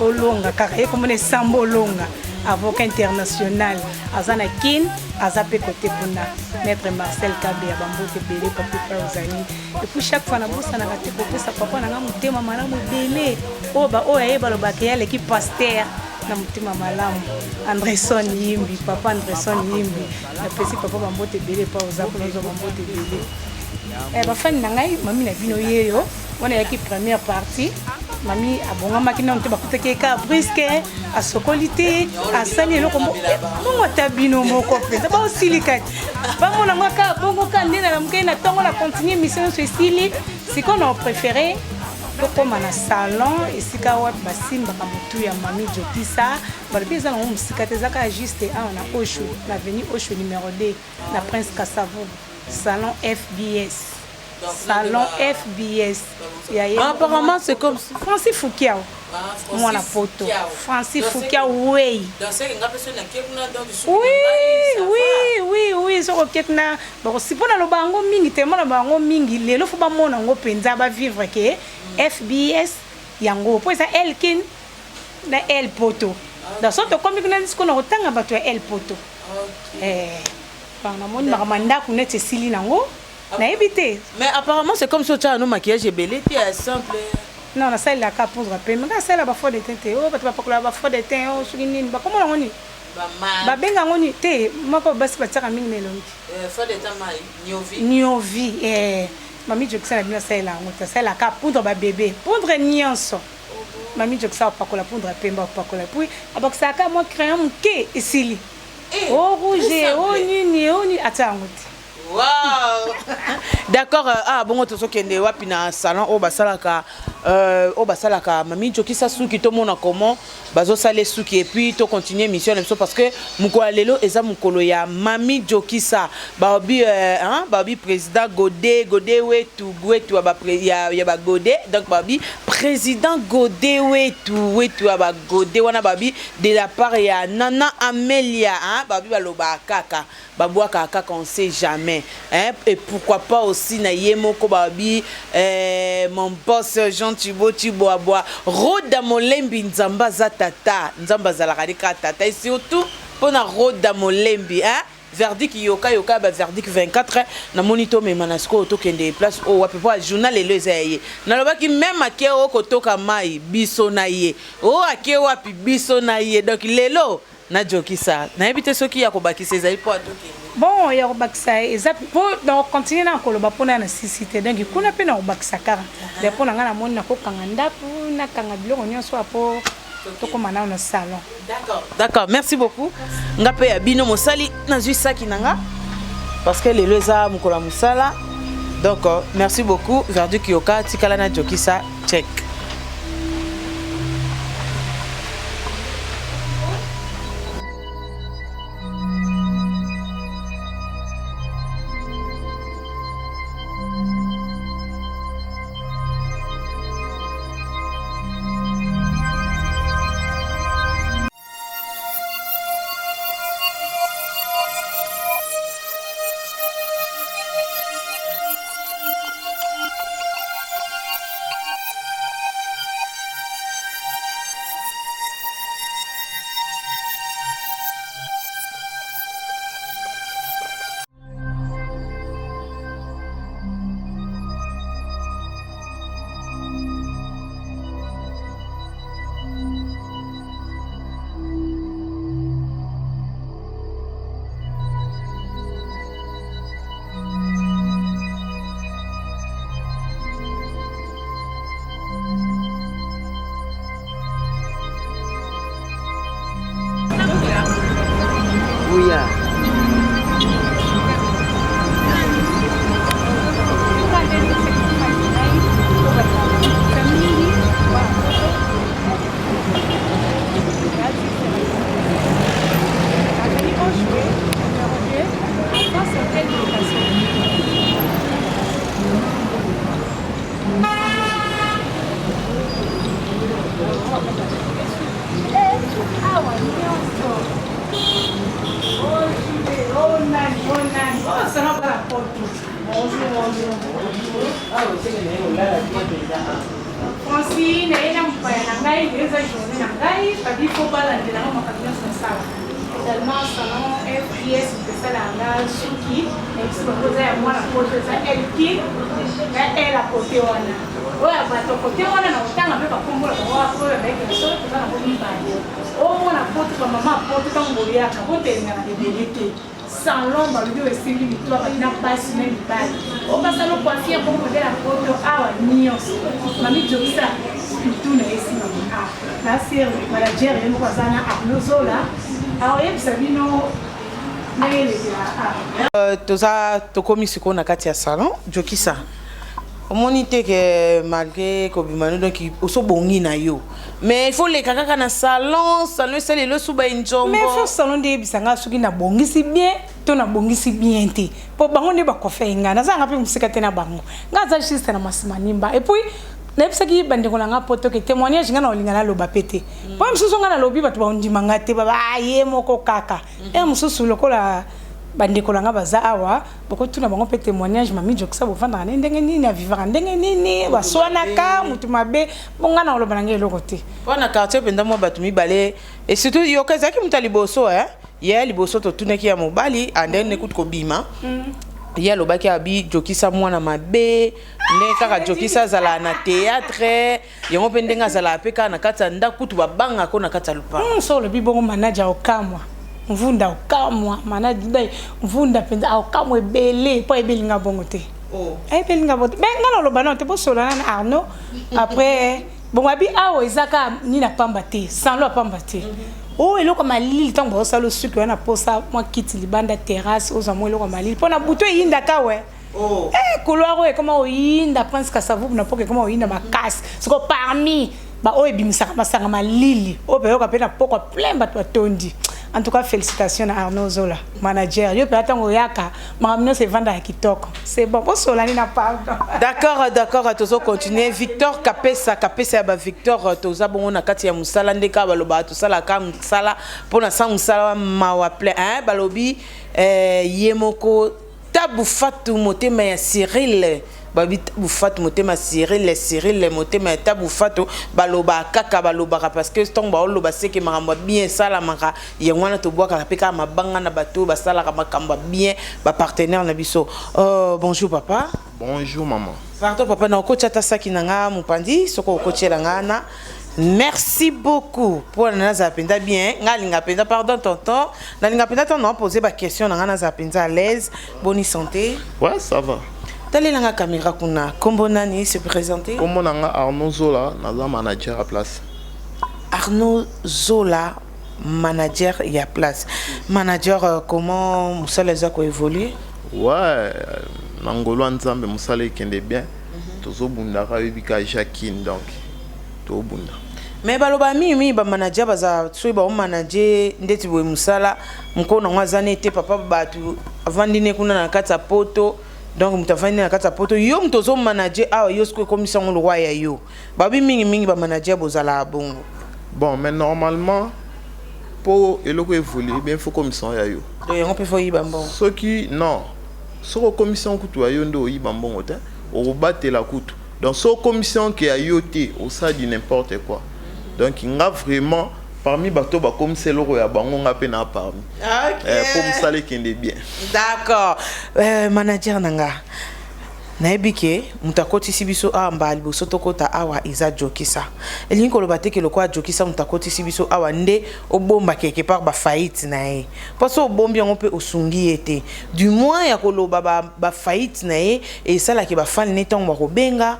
olonga kaka ye komona esambo olonga avocat international aza na kin aza pe côté kuna maître Marcel Kabea bambote belé papi Pauzani et puis chaque fois na bossa na kate kopesa papa na nga mutema malamu belé oba oya yeba lobaka ya l'équipe pasteur na mutema malamu Andresson Yimbi papa Andresson Yimbi na pesi papa bambote belé pauza kuna zo bambote belé bafani na ngai mami na bino yeyo wana yaki première partie mami abongamaki na nte bakutaki ka briske asokolite asali eloko bongo ata bino moko mpenza baosilikati bamona ngo ka bongo ka nde na mokei na ntongo na continue mission nyonso esili sikoyo na opréféré tokóma na salon esika wapi basimbaka motu ya mami Jokisa balobi eza nango mosika te ezaka juste awa na Osho na avenue Osho numéro 2 na Prince Kassavu salon FBS. Salon FBS. Apparemment, c'est comme Francis Foukiao. Moi, la photo. Francis Foukiao, oui. Oui. So, oketna. Bon, si pour le bango mingi, tellement le bango mingi, les lots faut pas mon ango penza ba vivre que FBS yango. Pour ça, Elkin na El Poto. Dans ce comme nous disons qu'on a autant à battre El Poto. Par la monde, maramanda connaît Cécilie nango. Mais apparemment c'est comme ça tu as un maquillage belé tu es simple. Non, ça il a qu'à poudre pe mais ça la ba faux de teint oh ba pas la ba faux de teint oh souligner ba comment on dit ba benga ngoni te moko basi ba tsaka mingi melongi faux de teint nyovi mami Jokisa na bino ça la ngota ça la ka poudre ba bébé poudre nyonso mami Jokisa pa ko la poudre pe ba pa ko la puis abakisa ka mo crayon ke isili oh rouge oh nini atangoti. Wow! D'accord, bon, tu sais qu'il y a un salon au Basalaka, Mami Jokisa Souki, tout le monde comment, Bazo Salé Souki, et puis tu continues mission parce que Moukola Lelo et ça Moukolo ya Mami Jokisa, Babi président Godé, Wetu, ya Godé, donc Babi président Godé, Wetu, Godé, wana Babi de la part ya Nana Amelia, Babi Baloba Kaka, Baboua Kaka, on sait jamais. Hein? Et pourquoi pas aussi na Yemoko Babi, mon boss Jean Thibaut Thiboaboa, Roda Molembi Nzamba Zatata, Nzamba Zalarika Tata, et surtout pour na Roda Molembi, hein? Verdict yoka verdict 24 na monito me manasko to kende place o wapi po journal le zaye na lobaki même ake o kotoka mai biso na ye o ake wapi biso na ye donc lelo na Jokisa na ebite soki ya kobakisa ezali po atoke bon ya kobakisa eza po na continuer na koloba pona na sisite donc kuna pe na kobakisa kara de pona ngana moni na kokanga ndapu na kanga biloko nyonso apo tokoma na salon. D'accord, merci beaucoup. Ngape ya bino mosali nazwi saki nanga parce que lelo eza mukola musala. Donc merci beaucoup Verdict yoka tikala na Jokisa check. Francine, elle a un journée, il faut pas la également salon FPS c'est ça la Suki et puis proposer à moi la photo ça elle qui elle a côté wana ouais bah to côté wana na utanga pe bakombo la kwa kwa avec le sol ça na boni ba oh na photo kwa mama photo tango ya ka photo ngana de vérité salon ba lui aussi lui toi ina passe même pas on va salon kwa fia pour modèle la photo awa nyonso mami jokisa tout na esi mama la sœur manager et moi ça na Arnozola. Alors, toza tokomi siko na kati ya salon jokisa omoni te ke malgré kobimano donc oso bongi na yo mais il faut les kaka na salon c'est le suba injombo mais faut salon de bisanga suki na bongisi bien to na bongisi bien te po bango ne ba kofenga na zanga pe musika te na bango ngaza juste na masimanimba et puis nepsaki bandeko nga poto ke témoignage nga na olinga na loba pete po msusu nga na lobi batu baundima nga te baba ye moko kaka msusu lokola bandeko nga baza awa boko tuna bango pe témoignage mami jokisa bofanda na ndenge nini na vivre ndenge nini baswanaka mutu mabe bonga na loba nga eloko te wana quartier penda mo batu mibale et surtout yokezaki muta liboso ye liboso to tunaki ya mobali andene kutu kobima ya lobaki abi jokisa mwana mabe ne kaka jokisa zala na théâtre yango pe ndenga zala peka na kata ndakutu babanga ko na kata lupa so le bibongo manager okamwa mvunda okamwa manager mvunda penda okamwa ebele po ebelinga bongo te ebelinga bongo benga na loba na te bo solo na Arnaud après bon abi awo ezaka ni na pamba te sans lo pamba te oh eloko malili tango ba salo suki wana posa moi kiti libanda terrasse aux amours eloko malili pona buto yinda ka we couloir e comment oyinda prince Kasavu na poke comment oyinda makasi siko parmi ba o ebimisaka masanga malili o be yoka pena poko plein bato atondi. En tout cas, félicitations à Arnaud Zola, manager. Yo peut attendre yaka, mamino se vendre à kitoko. C'est bon, pour Solani n'a pas. D'accord, tozo continuer. Victor Kapesa ba Victor toza bongo na kati ya musala ndeka baloba to sala ka musala pona sa musala mawaple balobi yemoko tabu fatu motema ya Cyril. Babi bufatu motema Cyril motema tabu fatu baloba kaka baloba parce que stongo baloba seke maramba bien sala maka yengwana to boka peka mabanga na bato basala ka makamba bien ba partenaire na biso. Bonjour papa. Bonjour maman. Pardon papa na ko chata saki nanga mupandi soko ko chela ngana. Merci beaucoup pour naza penda bien ngalinga penda pardon tonton nalinga penda ton non poser ba question nanga naza penda à l'aise bonne santé. Ouais ça va. Tali nanga caméra kuna kombo nani se présenter kombo nanga Arnaud Zola naza manager à place Arnaud Zola manager ya place manager comment musala za ko évoluer ouais nangolo nzambe musala ikende bien tozo bunda ka bika Jacqueline donc to bunda mais baloba mimi ba manager baza so ba manager ndeti boy musala mko na ngwazane te papa batu avandine kuna na kata poto. Donc mutafani na kata poto yo mtozo manager awa yo sko commission le roi ya yo babi mingi ba manager bozala bongo bon mais normalement pour eloko évoluer bien faut commission ya yo donc on peut faire yiba mbongo soki non soko commission kutu ya yo ndo yiba mbongo te o batela kutu donc so commission qui a yo te au ça dit n'importe quoi donc il a vraiment parmi bato ba comme c'est loro ya bango nga pe na parmi pour me saler kende bien d'accord manager nanga na ebike mutakoti sibiso mbali boso tokota awa iza jokisa elinko lobate ke lokwa jokisa mutakoti sibiso awa nde obomba quelque part ba faillite na e parce obombi on peut osungi ete du moins ya koloba ba faillite na e et ça la ke ba fan neton ba robenga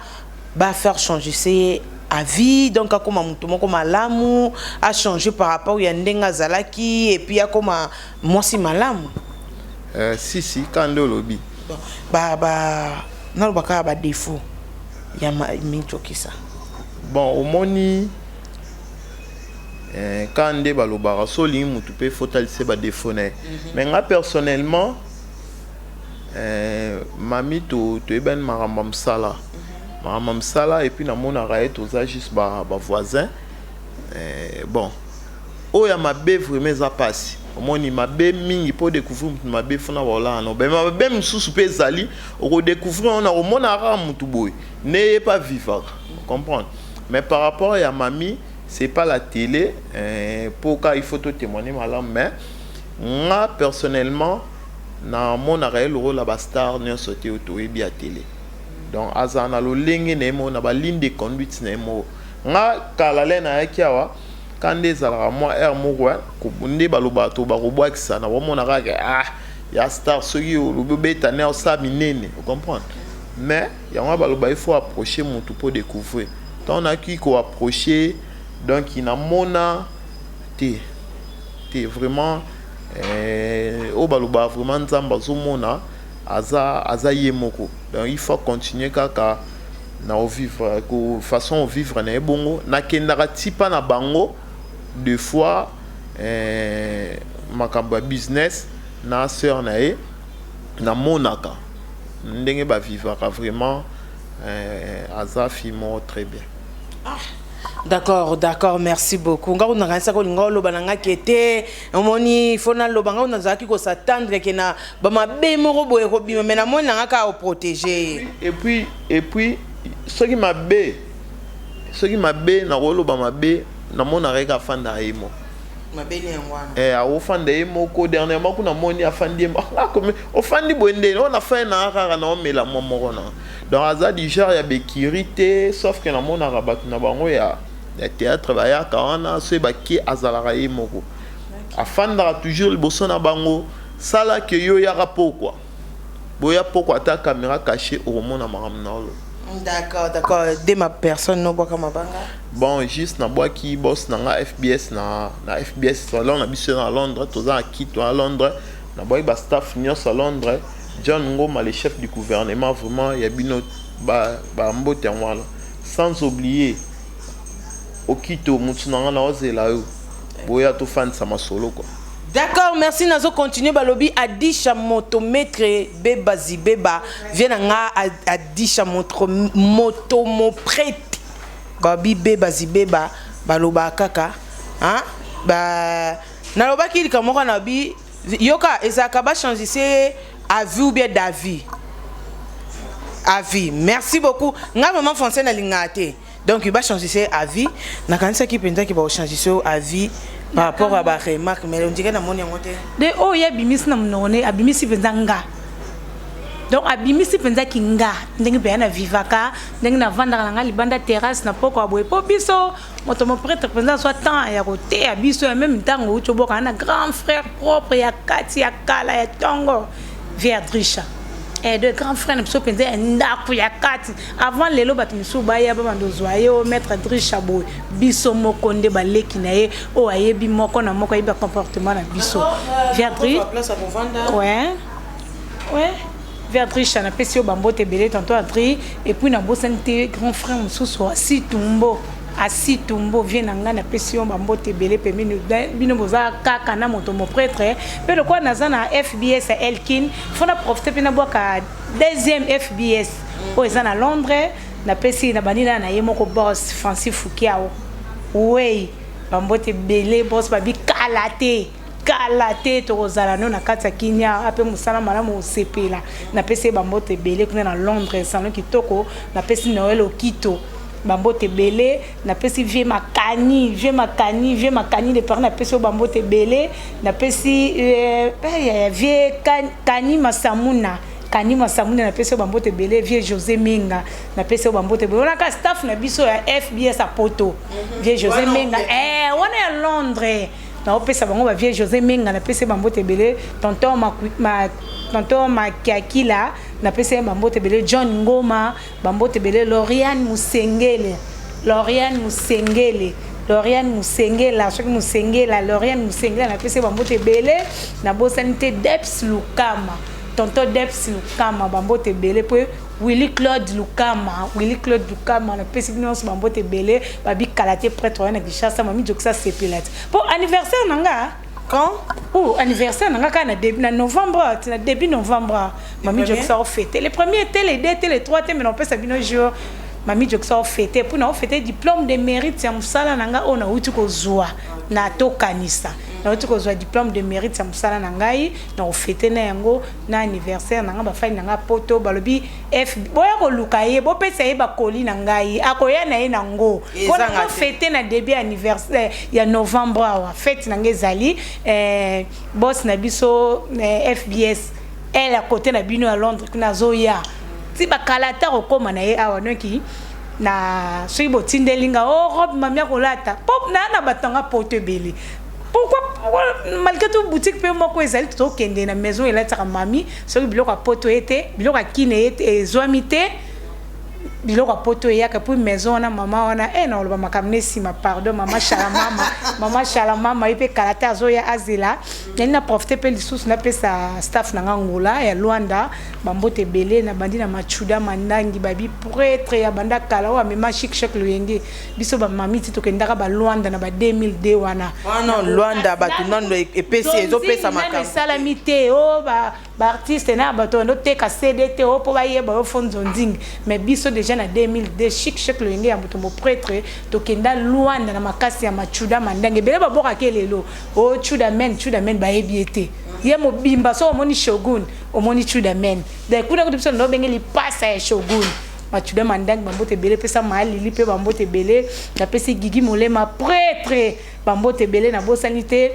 ba faire changer c'est à vie donc comme mutu moko malamu a changé par rapport ya ndenga zalaki et puis ya comme moi si malamu si quand le lobby ba na baka ba défaut ya mi jokisa bon au moni quand nde balobara soli mutu pe fotalise ba défaut mais nga personnellement mami to eben maramba msala Maman Sala et puis na mona raet aux juste ba voisin bon oya mabe vraiment za passe omoni mabe mingi pour découvrir mabe fona wala non ben mabe msusu pe zali o découvrir on a au mona ra mutu boy ne pas vivre comprendre mais par rapport à Mami c'est pas la télé pourquoi il faut te témoigner malam mais moi personnellement na mon réel rôle la star ne sauté auto et bien télé donc azana lo lenge ne mo na ba ligne de conduite ne mo nga kala le na yakiawa kande zala moi air mugwa ko bunde baloba to ba robwa kisana wa mona ka ya star soki o beta ne o sa minene vous comprenez mais ya nga baloba il faut approcher mon tout pour découvrir donc on a qui ko approcher donc il na mona te vraiment au baloba vraiment nzamba zo mona aza yemoko donc il faut continuer kaka na vivre ko façon vivre na bongo na kendaka tipa na bango deux fois makamba business na sœur na e na monaka ndenge ba vivre vraiment aza fimo très bien. D'accord, merci beaucoup. Nga on a ça ko ngolo bananga kete omoni fona lobanga on azaki ko s'attendre que na ba mabe moko boye ko bima mais na mona nga ka o protéger. Et puis ce qui m'a bé na rolo ba mabe na mona reka fanda imo. Mabe ni ngwana. A ofanda imo ko dernièrement ko na moni afandi mo. Comme ofandi bonde on a fait na rara na omela momoro na. Donc aza déjà ya bekirité sauf que na mona rabat na bango ya théâtre ba ya kawana so ba ki azala moko afanda toujours le bosso na bango sala que yo ya rapport quoi boya pourquoi ta caméra cachée au moment na maramnalo. D'accord de ma personne no boka mabanga bon juste na bois qui boss na FBS na FBS salon na biso na Londres toza aki to à Londres na boy ba staff nyos à Londres John Ngoma le chef du gouvernement vraiment ya bino ba mbote wala sans oublier Okito Mutsunanga na ozela yo boya to fan sama solo quoi. D'accord, merci nazo continuer balobi Adisha motomètre beba zibeba vient nga Adisha moto mo prête babi beba zibeba baloba kaka hein ba na loba ki kamoko na bi yoka ezaka ba changer à vie ou bien d'avis à vie. Merci beaucoup. Nga maman français na lingate. Donc il va changer ses avis. Na kanisa ki penda ki va changer ses avis par rapport à ba remarque mais on dirait na moni ngote. De o ya bimis na mnone abimisi penda nga. Donc abimisi penda ki nga ndenge be na vivaka ndenge na vanda nga libanda terrasse na poko aboye po biso moto mo prêtre penda soit temps ya côté abiso en même temps o choboka na grand frère propre ya kati ya kala ya tongo Viadricha. Et de grands frères ne sont pas ndaku ya kati avant lelo batumisu baya ba mandozoye o maître Dricha boy biso moko nde baleki na ye o ayebi moko na moko ayebi comportement na biso Viadri ouais Viadricha na pesi o bambote belé tantôt Adri et puis na bosante grand frère mususu asi tumbo vient nga na pesi o bambote belé pemi bino boza kaka na moto mo prêtre mais le quoi nazana FBS à Elkin fona profiter pena boka deuxième FBS o ezana Londres na pesi na banina na ye moko boss Francis Foukiao oui bambote belé boss babi kalate to kozala no na kati ya kinya ape musala malamu osepela na pesi bambote belé kuna na Londres salon kitoko na pesi Noël Okito bambote belé na pesi vie makani de parents na pesi bambote belé na pesi vie kani masamuna na pesi bambote belé vie José Menga na pesi bambote belé on a staff na biso ya FBS a poto vie José Menga on est à Londres na opesa bango ba vie José Menga na pesi bambote belé tonton Makiakila na pesi bambote belé John Ngoma bambote belé Lauriane Musengele na pesi bambote belé na bosanité Deps Lukama tonton Deps Lukama bambote belé po Willy Claude Lukama na pesi binonso bambote belé babi kalate prêtre na Kishasa mami joksa sepelat pour anniversaire nanga quand anniversaire nanga kana début novembre mami joksa fêter les premiers étaient les deux étaient les trois mais on peut ça bino jour mami joksa fêter pour na fêter diplôme de mérite ya musala nanga ona uti ko zwa na to kanisa na otu kozwa diplôme de mérite sa musala na ngai na ofete na yango na anniversaire na nga ba fani na nga poto balobi boya ko luka ye bo pesa ye ba koli na ngai akoya na ye na ngo pona ko fete na début anniversaire ya novembre awa fête na ngezali boss na biso FBS elle à côté na bino à Londres kuna zoya ti ba kalata ko koma na ye awa noki na soki botindelinga robe mamia kolata pop na batanga poto ebele. Pourquoi malgré tout boutique pe moko ezali to kende na maison elataka mami soki biloko poto ete biloko akine ete ezwamite biloko poto yaka pour maison na mama wana na oloba makamne sima pardon mama shala mama ipe kalata zoya azela na profiter pe lisusu na pesa staff na ngola ya Luanda bambote belé na bandi na machuda mandangi babi prêtre ya banda kala wa mema chic loyenge biso ba mami ti to kendaka ba Luanda na ba 2002 wana non Luanda batu non epesi ezo pesa makam salamité ba artiste na bato ndo teka CDT po ba yeba o fonzo nding mais biso déjà na 2002 chic loyenge ya muto mo prêtre to kenda Luanda na makasi ya machuda mandangi bele ba boka kelelo o chuda men ba ebiete ye mo bimba so omoni shogun omoni chuda men de kuna ko biso ndo bengeli pasa ya shogun machuda mandangi bambote bele pesa mali lipe bambote bele na pesi gigi molema prêtre bambote bele na bosanité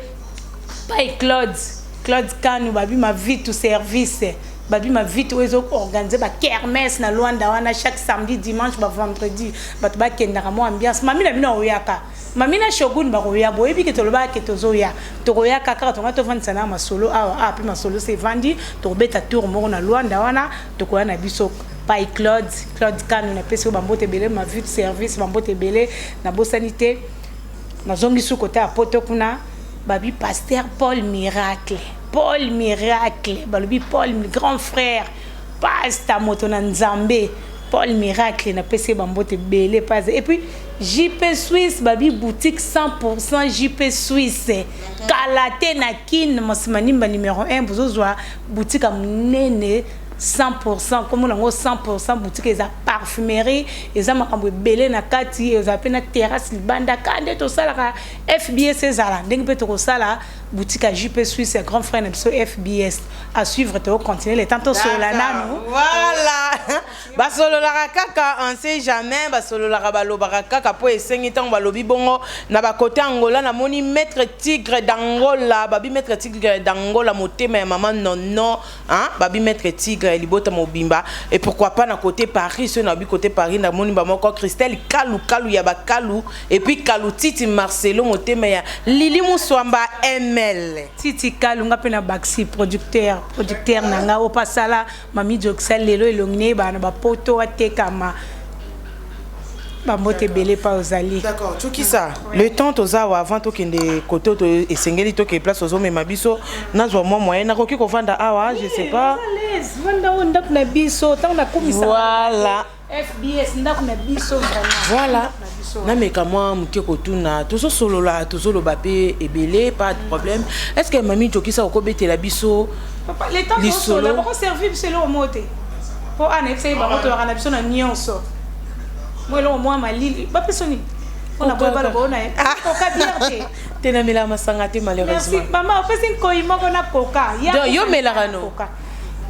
pai Claude Kanu babi ma vie tout service babi ma vie tout ezo organiser ba kermesse na Luanda wana chaque samedi dimanche ba vendredi bato ba kendaka mo ambiance mami na bino oyaka mami na shogun ba koya boyebi ke toloba ke tozoya to koya kaka to ngato vandi sana masolo awa api masolo se vandi to beta tour mo na Luanda wana to koya na biso pai Claude Kanu na pesi bambote bele ma vie tout service bambote bele na bosanité na zongi su côté a poto kuna babi pasteur Paul Miracle balobi Paul grand frère pasteur moto na Nzambe Paul Miracle na pesi bambote bele pas et puis JP Suisse babi boutique 100% JP Suisse Kalate na kin masimani numéro 1 bozozwa boutique amnene 100% comme on a 100% boutique eza parfumerie eza makambo belé na kati eza pe na terrasse libanda kande to sala FBS ezala ndenge pe to sala boutique à JP Suisse grand frère na biso FBS à suivre to continuer les temps sur la nano voilà basolo la kaka on sait jamais basolo la balo kaka po esengi tant balobi bongo na ba côté Angola na moni maître tigre d'Angola babi maître tigre d'Angola motema ya maman non hein babi maître tigre libota mobimba et pourquoi pas na côté Paris ce na bi côté Paris na moni ba moko Christelle kalu ya ba kalu et puis kalu Titi Marcelo motema ya Lili Muswamba ML Titi kalu nga pe na Baxi producteur nanga o pasala mami Joxel lelo elongné ba na ba poto atekama bambote belé pa ozali. D'accord, tu qui ça le temps tozawa avant to kende koto to esengeli to ke place ozo mema biso nazwa moi moyen na koki ko vanda awa je sais pas vanda on ndak na biso tant na komisa voilà FBS ndak na biso voilà na meka moi muke kotuna tozo solola tozo loba pe ebele pas de problème est-ce que mami to qui ça ko betela biso papa les temps solo ba ko servir biso le moté pour annexer ba ko to na biso na nyonso moi là moi malili ba pesoni on a pas ba bona ko ka bierte tena mela masanga te malheureusement merci maman on fait ko imoko na koka yo melarano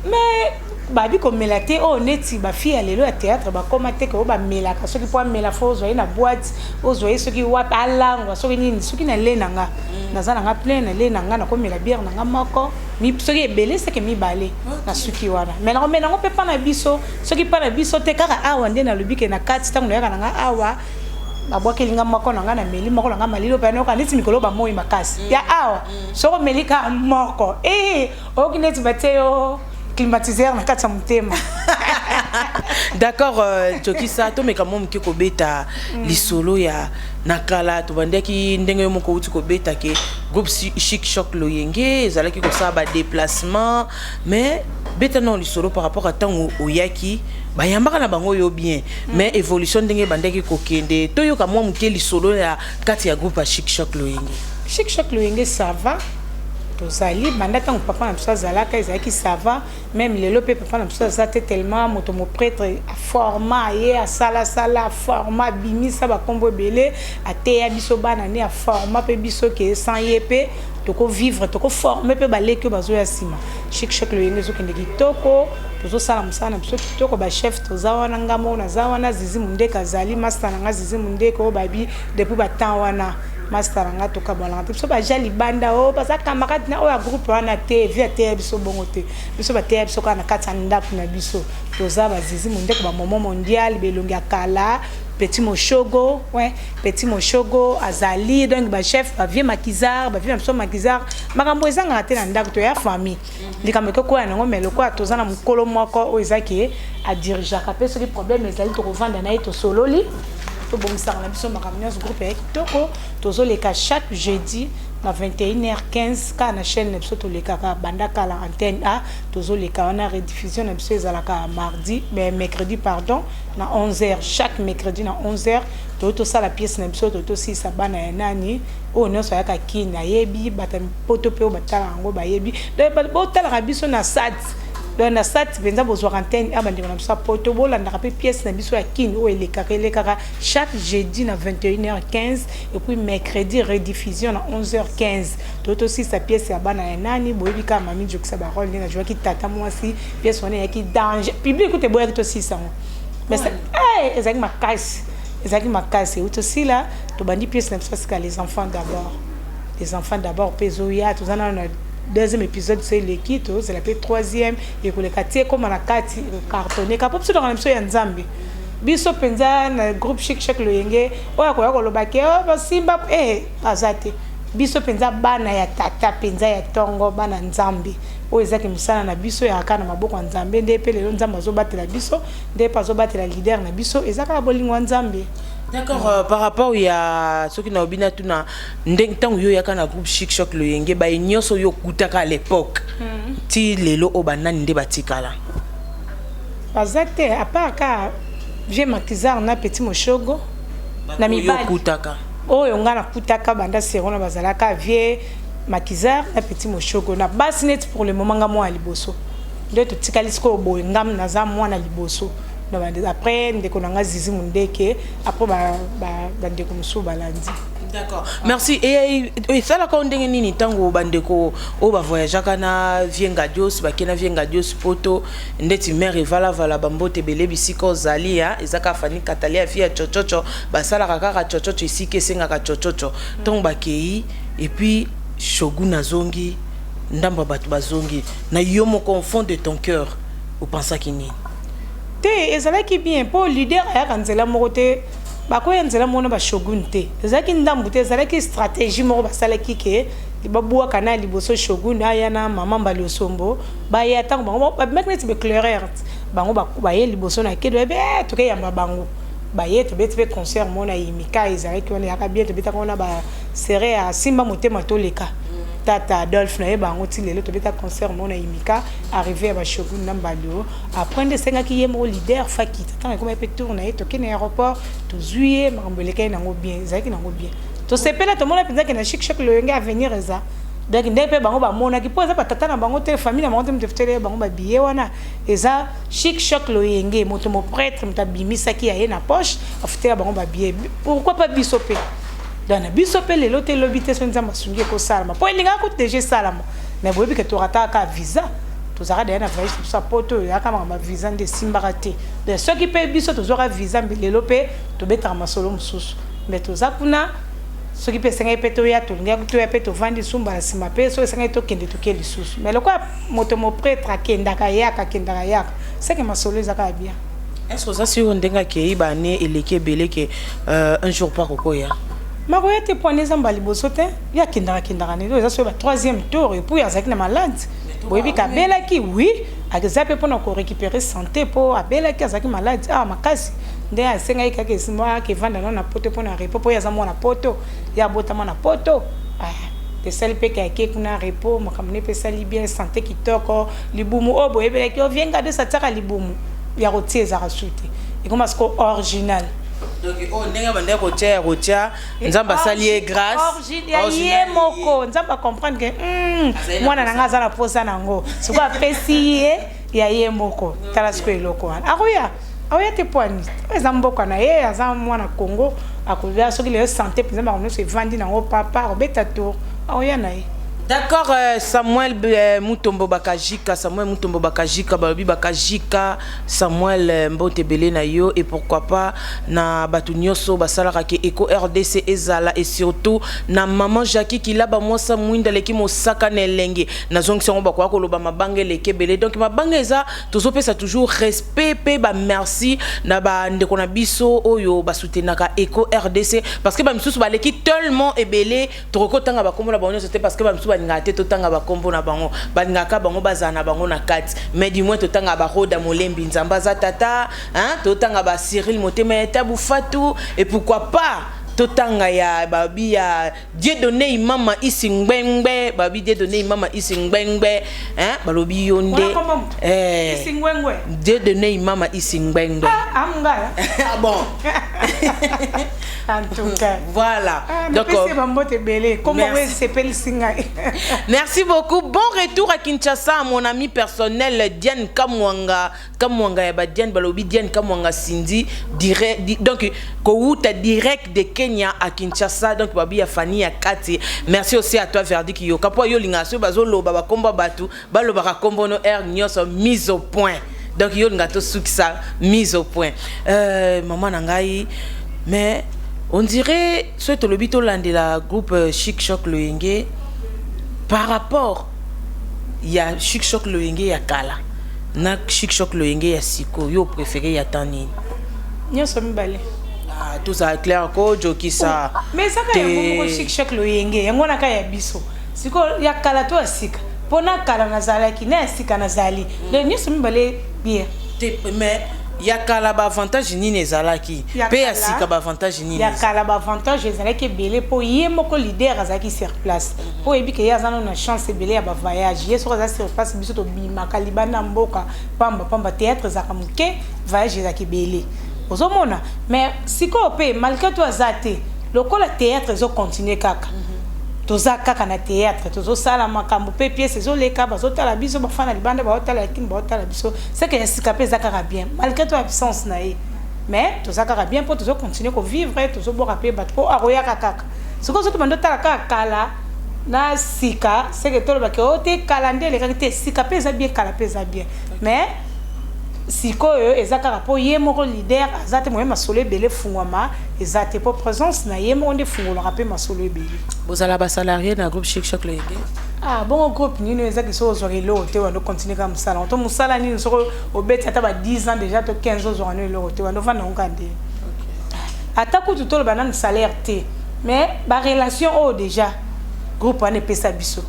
mais babi ko melate o neti ba fille alelo ya théâtre ba komate ko ba melaka soki po mela fozo ina boîte ozo soki wa alangwa soki nini soki na lena nga nazana nga plein na lena nga na ko mela bière na nga moko mi soki ebele seke mi balé na suki wana mais na ngo pe pa na biso soki pa na biso te kaka awa nde na lobike na kati tango na nga awa babwakelinga moko na nga na meli moko na nga malilo pa noka neti mikolo ba moi makasi ya awa soko melika moko okineti bateo climatiseur na kati ya mutema d'accord toki sa to meka mo mke ko beta lisolo ya nakala to bandaki ndenge moko uti ko beta ke groupe chic loyenge ezalaki ko sa ba déplacement mais beta non lisolo par rapport à temps oyaki bayambaka na bango yo bien mais évolution ndenge bandaki ko kende to yoka mo mke lisolo ya kati ya groupe chic loyenge loyenge ça va tozali banda ntango papa na biso azalaka ezalaki sava même lelo mpe papa na biso aza te tellement moto moprêtre aforma ye asalasala aforma abimisa bakombo ebele ateya biso bana ne aforma mpe biso ke sans ye mpe tokovivre tokoforme mpe baleki oyo bazoya nsima chic loyenge ezokende kitoko tozosala mosala na biso kitoko bachef toza wana ngamo naza wana zizi mundeko azali master na nga zizi mundeko oyo babi depuis batemps wana master nga tokabolanga te biso baja libanda o baza camarade na oyo ya groupe wana te vi ateya biso bongo te biso bateya biso kaka na kati ya ndako na biso toza bazizi mundeko bamomo mondial belongi ya kala Petit Moshogo, ouais, Petit Moshogo, Azali, donc ba chef, ba vieux maquisard, ba vieux maquisard, makambo ezanga te na ndako to ya famille. Likameko ko ya ngo melo ko atozana mukolo moko o ezaki a diriger ka ce problème ezali to revendre na ito sololi. To bomisanga na biso makambo ce groupe ya kitoko, tozo leka chaque jeudi na 21h15 ka na chaîne na biso to leka ka banda ka la antenne A, tozo leka na rediffusion na biso ezalaka mardi, mais mercredi pardon. Na 11h chaque mercredi na 11h to ça la pièce na biso to si sa bana ya nani o no so yaka kina yebi bata poto pe o batala ngo ba yebi donc ba tala biso na sat donc na sat benza bo antenne abandi na biso poto bola na pe pièce na biso ya kini o elekaka chaque jeudi na 21h15 et puis mercredi rediffusion na 11h15 to si sa pièce ya bana ya nani boyebi ka mami jokisa ba rôle na joa ki tata mwasi pièce on ya ki danger public ko te boya to si ça mais ça ezaki makasi aussi là to bandi pièce na parce que les enfants d'abord pezoya to zana na deuxième épisode c'est l'équipe c'est la troisième et ko le quartier comme na kati cartonné ka popso na biso ya nzambe biso penza na groupe chic loyenge oya ko lobake o simba azate biso penza bana ya tata penza ya tongo bana nzambe o ezaki misana na biso ya kana maboko nzambe nde pe lelo nzambe azobatela biso nde pa azobatela leader na biso ezaka bolingo nzambe. D'accord, par rapport ya ceux qui na obina tuna ndeng tango yo yaka na groupe chic loyenge ba nyoso yo kutaka à l'époque ti lelo obanani nde batikala bazate à part ka vieux maquisard na Petit Moshogo na mibali kutaka oyo ngana kutaka banda serona bazalaka vieux maquisard na Petit Moshogo na basinet pour le moment ngamo à liboso nde to tikalisko boy ngam na za mwana liboso no bande après ndeko nanga zizi mundeke après ba ndeko musu balandi. D'accord, merci. Et ça la ndenge nini tango bandeko o ba voyager kana viengadios ba kena viengadios poto ndeti mère vala bambote bele bisiko zalia ezaka fani katalia via chochocho basala kaka chochocho isike senga ka chochocho tango bakei et puis Shogun zongi ndamba batu bazongi na yo mo confond de ton cœur ou pensa kini te ezala ki bien pour leader ya kanzela moko te bakoya nzela mona ba Shogun te ezaki ndambu te ezalaki stratégie moko basala kike babuwa kana liboso Shogun aya na mama mbali osombo baya tango bango ba magnet be clairer bango ba ye liboso na kedo ebe to ke yamba bango baye to bete concert mona yimika ezalaki wana yaka bien to beta kona ba seré à simba motema toleka tata Adolphe na bango ti lelo to beta concert mona yimika arrivé à Shogun na mbalio après de senga ki yemo leader fakita tant comme peut tourner to ke na aéroport to zuye mambeleka na ngo bien ezalaki na ngo bien to sepela to mona penza ke na chic loyenge à venir eza donc ndepe bango ba mona ki poza patata na bango te famille na bango te mtefutele bango ba billet wana eza chic loyenge moto mo prêtre mtabimisa ki ya na poche afutela bango ba billet pourquoi pas bisope dans na bisope lelo te lobite so nzamba sungi ko salama po elinga ko déjà salama mais boyebi ke to rata ka visa to zara de na voyage sa poto ya kama ba visa de simbarate de ceux qui paye biso to zora visa lelo pe to beta masolo mususu mais to zakuna ceux qui paye senga peto ya to ngia to ya peto vandi sumba sima pe so senga to kende to keli susu mais le quoi moto mo prêtre akenda ka yaka c'est que masolo zaka bien. Est-ce que ça si on denga ke ibane eleke beleke un jour par kokoya makoya te poane zamba liboso te ya kindara ne eza so ba troisième tour et puis azaki na malade boyebi ka belaki oui akazape pona ko récupérer santé po abelaki azaki malade makasi nde asenga ikaka esimwa ke vanda na poto pona repo po ya za mwana poto ya botama na poto te sali pe ka ke kuna repo makamne pe sali bien santé kitoko libumu o boyebelaki o vienga de sataka libumu ya rotier za rasute et comme asko original. Donc oh nenga bande ko tia rotia nzamba sali grâce origine ya ye moko nzamba comprendre que mwana nanga za na posa nango siko apesi ye ya ye moko tala siko eloko wana akoya te poani eza mboka na ye aza mwana Congo akoya soki le santé peza ba kono se vandi nango papa robeta tour akoya na ye. D'accord, Samuel Mutombo Bakajika, Balobi Bakajika, Samuel Mbotebele na yo, et pourquoi pas na Batunyoso Basalara ki Eko RDC Ezala, et surtout na maman Jackie qui là ba moi sa mwinda leki mosaka nelenge na zonction ba kwa koloba mabange leke belé. Donc mabange eza tozo pesa toujours respect pe ba merci na ba ndeko na biso oyo ba soutenaka Eko RDC parce que ba misusu ba leki tellement ebelé toroko tanga ba komona ba onyo c'était parce que ba misusu ngate totanga ba kombo na bango bangaka bango bazana bango na kati mais du moins totanga ba roda molembi nzamba za tata hein totanga ba Cyril Motema Tabu Fatou et pourquoi pas totanga ya babi ya Dieu donné imama isingwengwe babi Dieu donné imama isingwengwe hein balobi yonde isingwengwe Dieu donné imama isingwengwe amngala ah bon en tout cas voilà donc merci beaucoup. Bon retour à Kinshasa, mon ami personnel Diane Kamwanga ya Diane balobi Diane Kamwanga Cindy direct donc kouta direct de Kenya à Kinshasa donc babi ya Fanny ya Kati. Merci aussi à toi Verdict yo kapo yo lingaso bazolo baba komba batu balo baka kombo no air nyoso mise au point. Donc yo lingato sukisa mise au point. Maman nangai mais on dirait soit le bito de la groupe Chic Choc Loyenge par rapport il y a Chic Choc Loyenge ya kala na Chic Choc Loyenge ya siko yo préféré ya tani nyo somi balé ah tout ça clair ko joki ça mais ça ka yango Chic Choc Loyenge yango na ka ya biso siko ya kala to asika pona kala nazalaki na asika nazali le nyo somi balé bien mais yakala ba avantage nini ezalaki pe ya sika ba avantage nini yakala ba avantage ezalaki belé po ye moko leader azaki sur place po ebi ke yazana na chance belé ya ba voyage ye so za sur place biso to bimaka libana mboka pamba théâtre zaka muke voyage ezaki belé ozomona mais siko pe malgré toi azate lokola théâtre zo continuer kaka toza kaka na théâtre tozo sala makambo pe pièce zo leka bazo tala biso ba fana libanda ba tala kin ba tala biso c'est que sika pe zakara bien malgré toi absence na ye mais toza kaka bien pour tozo continuer ko vivre tozo bo rappeler bat ko aroya kaka siko zo to bando tala kala na sika c'est que tolo ba ke o te calendrier le kakite sika pe za bien kala pe za bien mais siko yo ezakara po ye moko leader azate moye masolo ebele fungwama ezate po présence na ye moko nde fungola pe masolo ebele bozala ba salarié na groupe Chic Choc Loyenge ah bon groupe nino ezaki so ozwaki lo te wano continuer comme ça on to musala nino so obeti ata ba 10 ans déjà to 15 ans ozwaka lo te wano vana ngande ata kutu to ba nan salaire te mais ba relation o déjà groupe ane pesa biso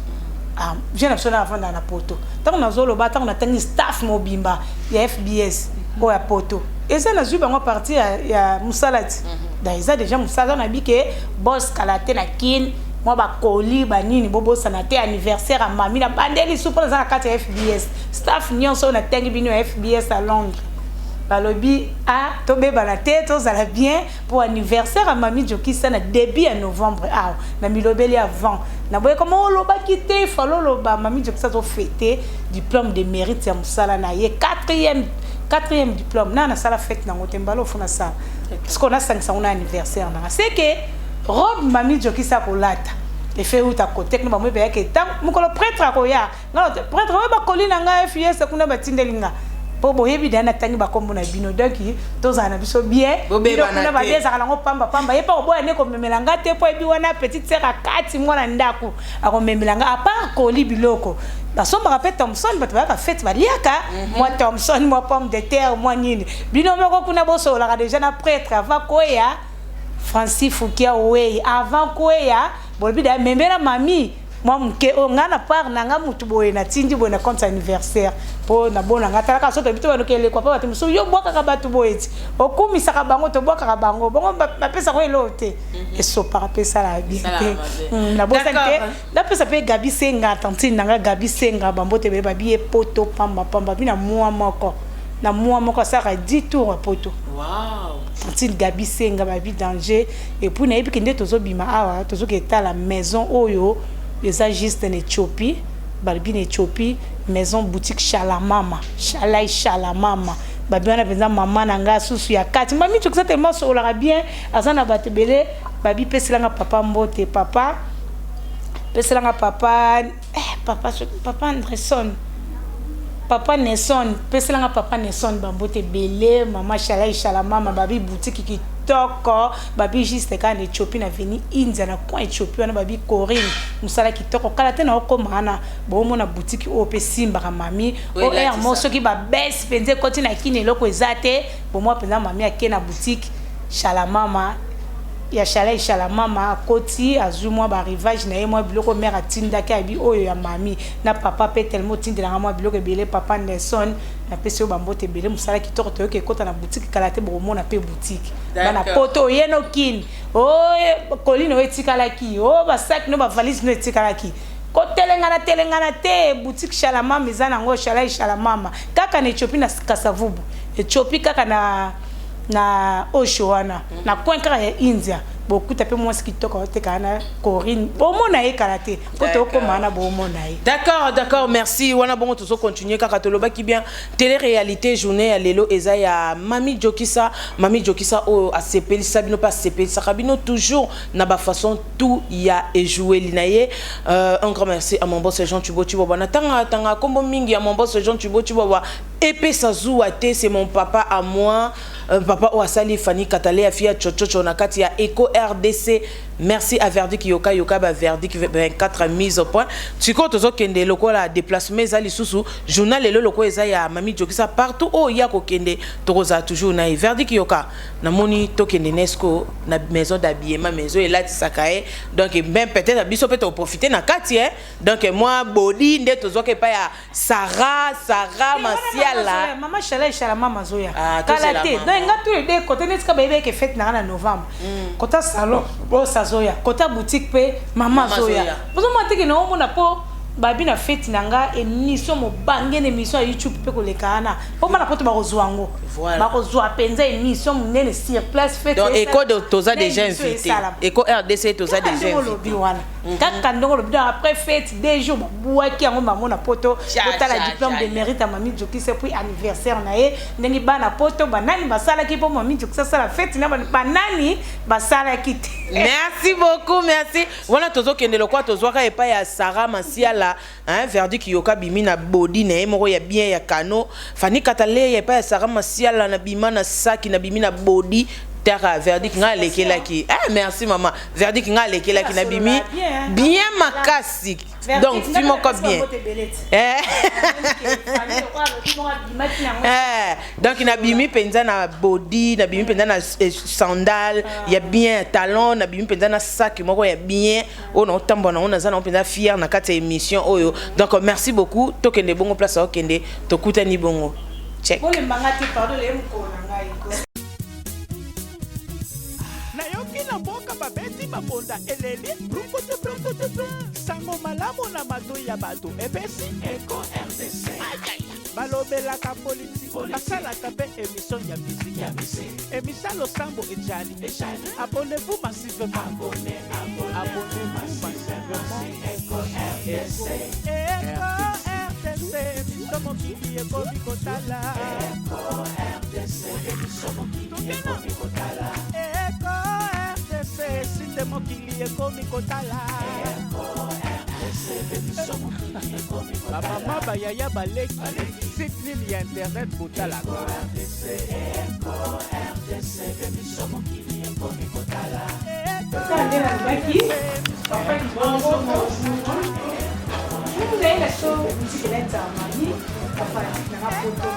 ah j'ai l'impression avant dans la poto tant na zolo ba tant na tangi staff mobimba ya FBS o ya poto et ça na zuba ngo parti ya musalati da isa déjà musala na bike boss kalate na kin moi ba koli ba nini bobo sanate anniversaire a mami na bandeli super za kati ya FBS staff nyonso na tangi bino ya FBS à Londres balobi a tobe bana tête aux ala bien pour anniversaire à Mami Jokisa na début en novembre ah na milobeli avant na boye comment loba quitter falo loba Mami Jokisa zo fêter diplôme de mérite ya musala na ye quatrième diplôme na sala fête na ngotembalo funa ça parce qu'on a 500 anniversaire na c'est que robe Mami Jokisa kolata et fait où ta côté que ba mo be ya ke tam mukolo prêtre ko ya ngalo prêtre ba kolina nga FS kuna batindelinga po boyebi dana tangi ba kombo na bino donc toza na biso bien kuna ba deza kala ngo pamba yepa oboya ne ko memelanga te po ebi wana petite sœur akati mwana ndako ako memelanga apa ko libiloko basomba ka pe Thompson bato ba fête ba liaka moi Thompson moi pomme de terre moi nini bino moko kuna boso la déjà na prêtre avant koya Francis Foukia we avant koya bolbi da membela mami moi mke ngana par nanga mutu boye na tindi boye na compte anniversaire po na bona ngata ka soto bito banokele kwa pa batu so yo boka ka batu boye okumi saka bango to boka ka bango bongo ba pesa ko elote et so para pesa la bien na bosa ke la pesa pe Gabi Senga tantine nanga Gabi Senga bambote be ba biye poto pamba bina moi moko na moi moko saka 10 tours à poto. Wow. Petite Gabi Senga babi danger et puis na yebi kende tozo bima awa tozo keta la maison oyo eza juste en Éthiopie, babi en Éthiopie, maison boutique Shalamama, Shalai Shalamama. Babi wana penza mama nanga susu ya kati. Mami tu tellement so la bien azana batebele babi peselanga papa mbote papa. Peselanga papa papa Anderson. Papa Nesson, peselanga papa Nesson bambote belé, maman Shalai Shalamama babi boutique qui toko, babi juste quand Éthiopie na veni India na coin Éthiopie na babi Corinne, musala qui toko kala te na okomana, bo mo na boutique o pe simba ka mami, o er mo so ki ba best penze koti na kine loko ezate, bo mo penza mami ake na boutique Shalamama. Ya Shalai Shalamama koti azumwa ba rivage na ye moi biloko mère atinda ka bi oyo ya mami na papa pe tellement tinda na moi biloko belé papa Nelson na pese o bambote belé musala ki toko to ke kota na boutique kalate bo mo na pe boutique bana poto yeno kin o kolino etikala ki o ba sac no ba valise no etikala ki ko telengana te boutique Shalamama ezana ngo Shalai Shalamama kaka na Éthiopie na Kasavubu Éthiopie kaka na Oshoana na coin kaka ya India beaucoup tapé moi ce qui toka tekana Corinne bomo na e karaté poto ko mana bomo na e. D'accord, merci. Wana bongo tozo continuer kaka toloba ki bien télé-réalité journée ya lelo eza ya Mami Jokisa o a sepeli sabino pas sepeli sakabino toujours na ba façon tout ya et jouer linaye. Un grand merci à mon boss Jean Tubo bana tanga kombo mingi à mon boss Jean Tubo wa épée Sazou te c'est mon papa à moi. Papa Ouassali Fanny Katale a fia Chocho na kati ya Eco RDC. Merci à Verdict Yoka ba Verdict 24 mise au point. Tiko tozo kende loko la déplacement ezali susu journal lelo loko eza ya Mami Jokisa partout o ya ko kende tokoza toujours na Verdict Yoka na moni to kende Nesco na maison d'habillement maison et là tisakae donc même peut-être biso peut profiter na kati donc moi body nde tozo ke pa ya Sarah Masiala maman Shalai Shalamama zoya kalate donc nga tous les deux côté neska bébé que fête na novembre côté salon bo Zoya, kota boutique pe mama Zoya. Vous avez dit que nous on a pas babi na fête nanga émission mo bange émission YouTube pe ko lekana. Pour mana poto ba kozwango. Ba kozwa penza émission munene sur place fête. Donc éco de toza déjà invité. Éco RDC toza déjà invité. Kaka ndongo lobi après fête des jours boua ki yango maman na poto kota la diplôme de mérite à Mami Jokisa puis anniversaire na ye ndeni bana poto banani basala ki po Mami Jokisa sala fête na banani basala ki. Merci beaucoup, merci. Voilà tozo kende lokwa tozo ka epa ya Sarah Masiala hein Verdict Yoka bimi na body na emoko ya bien ya kano Fanny Katale ya epa ya Sarah Masiala na bima na saki na bimi na body Terra Verdict nga lekela ki merci maman Verdict nga lekela ki na bimi bien makasi donc fimo ko bien donc na bimi penza na body na bimi penza na sandal ya bien talon na bimi penza na sac moko ya bien ono tambona ona za na penza fier na kati émission oyo donc merci beaucoup tokende bongo place okende tokutani bongo check pour le mangati pardon le mko na ngai na mboka babeti bakonda eleli sango malamu na mato ya bato epesi Eco RDC balobelaka politiki basalaka mpe émission ya misiki émission losambo ejali abonnez-vous massivement abonnez-vous massivement Eco RDC émission mokili ekomi kotala Sinde mokili ekomi kotala Mama bayaya baleki site nini ya internet kotala Vous avez la show musique de l'Intermanie, enfin, la photo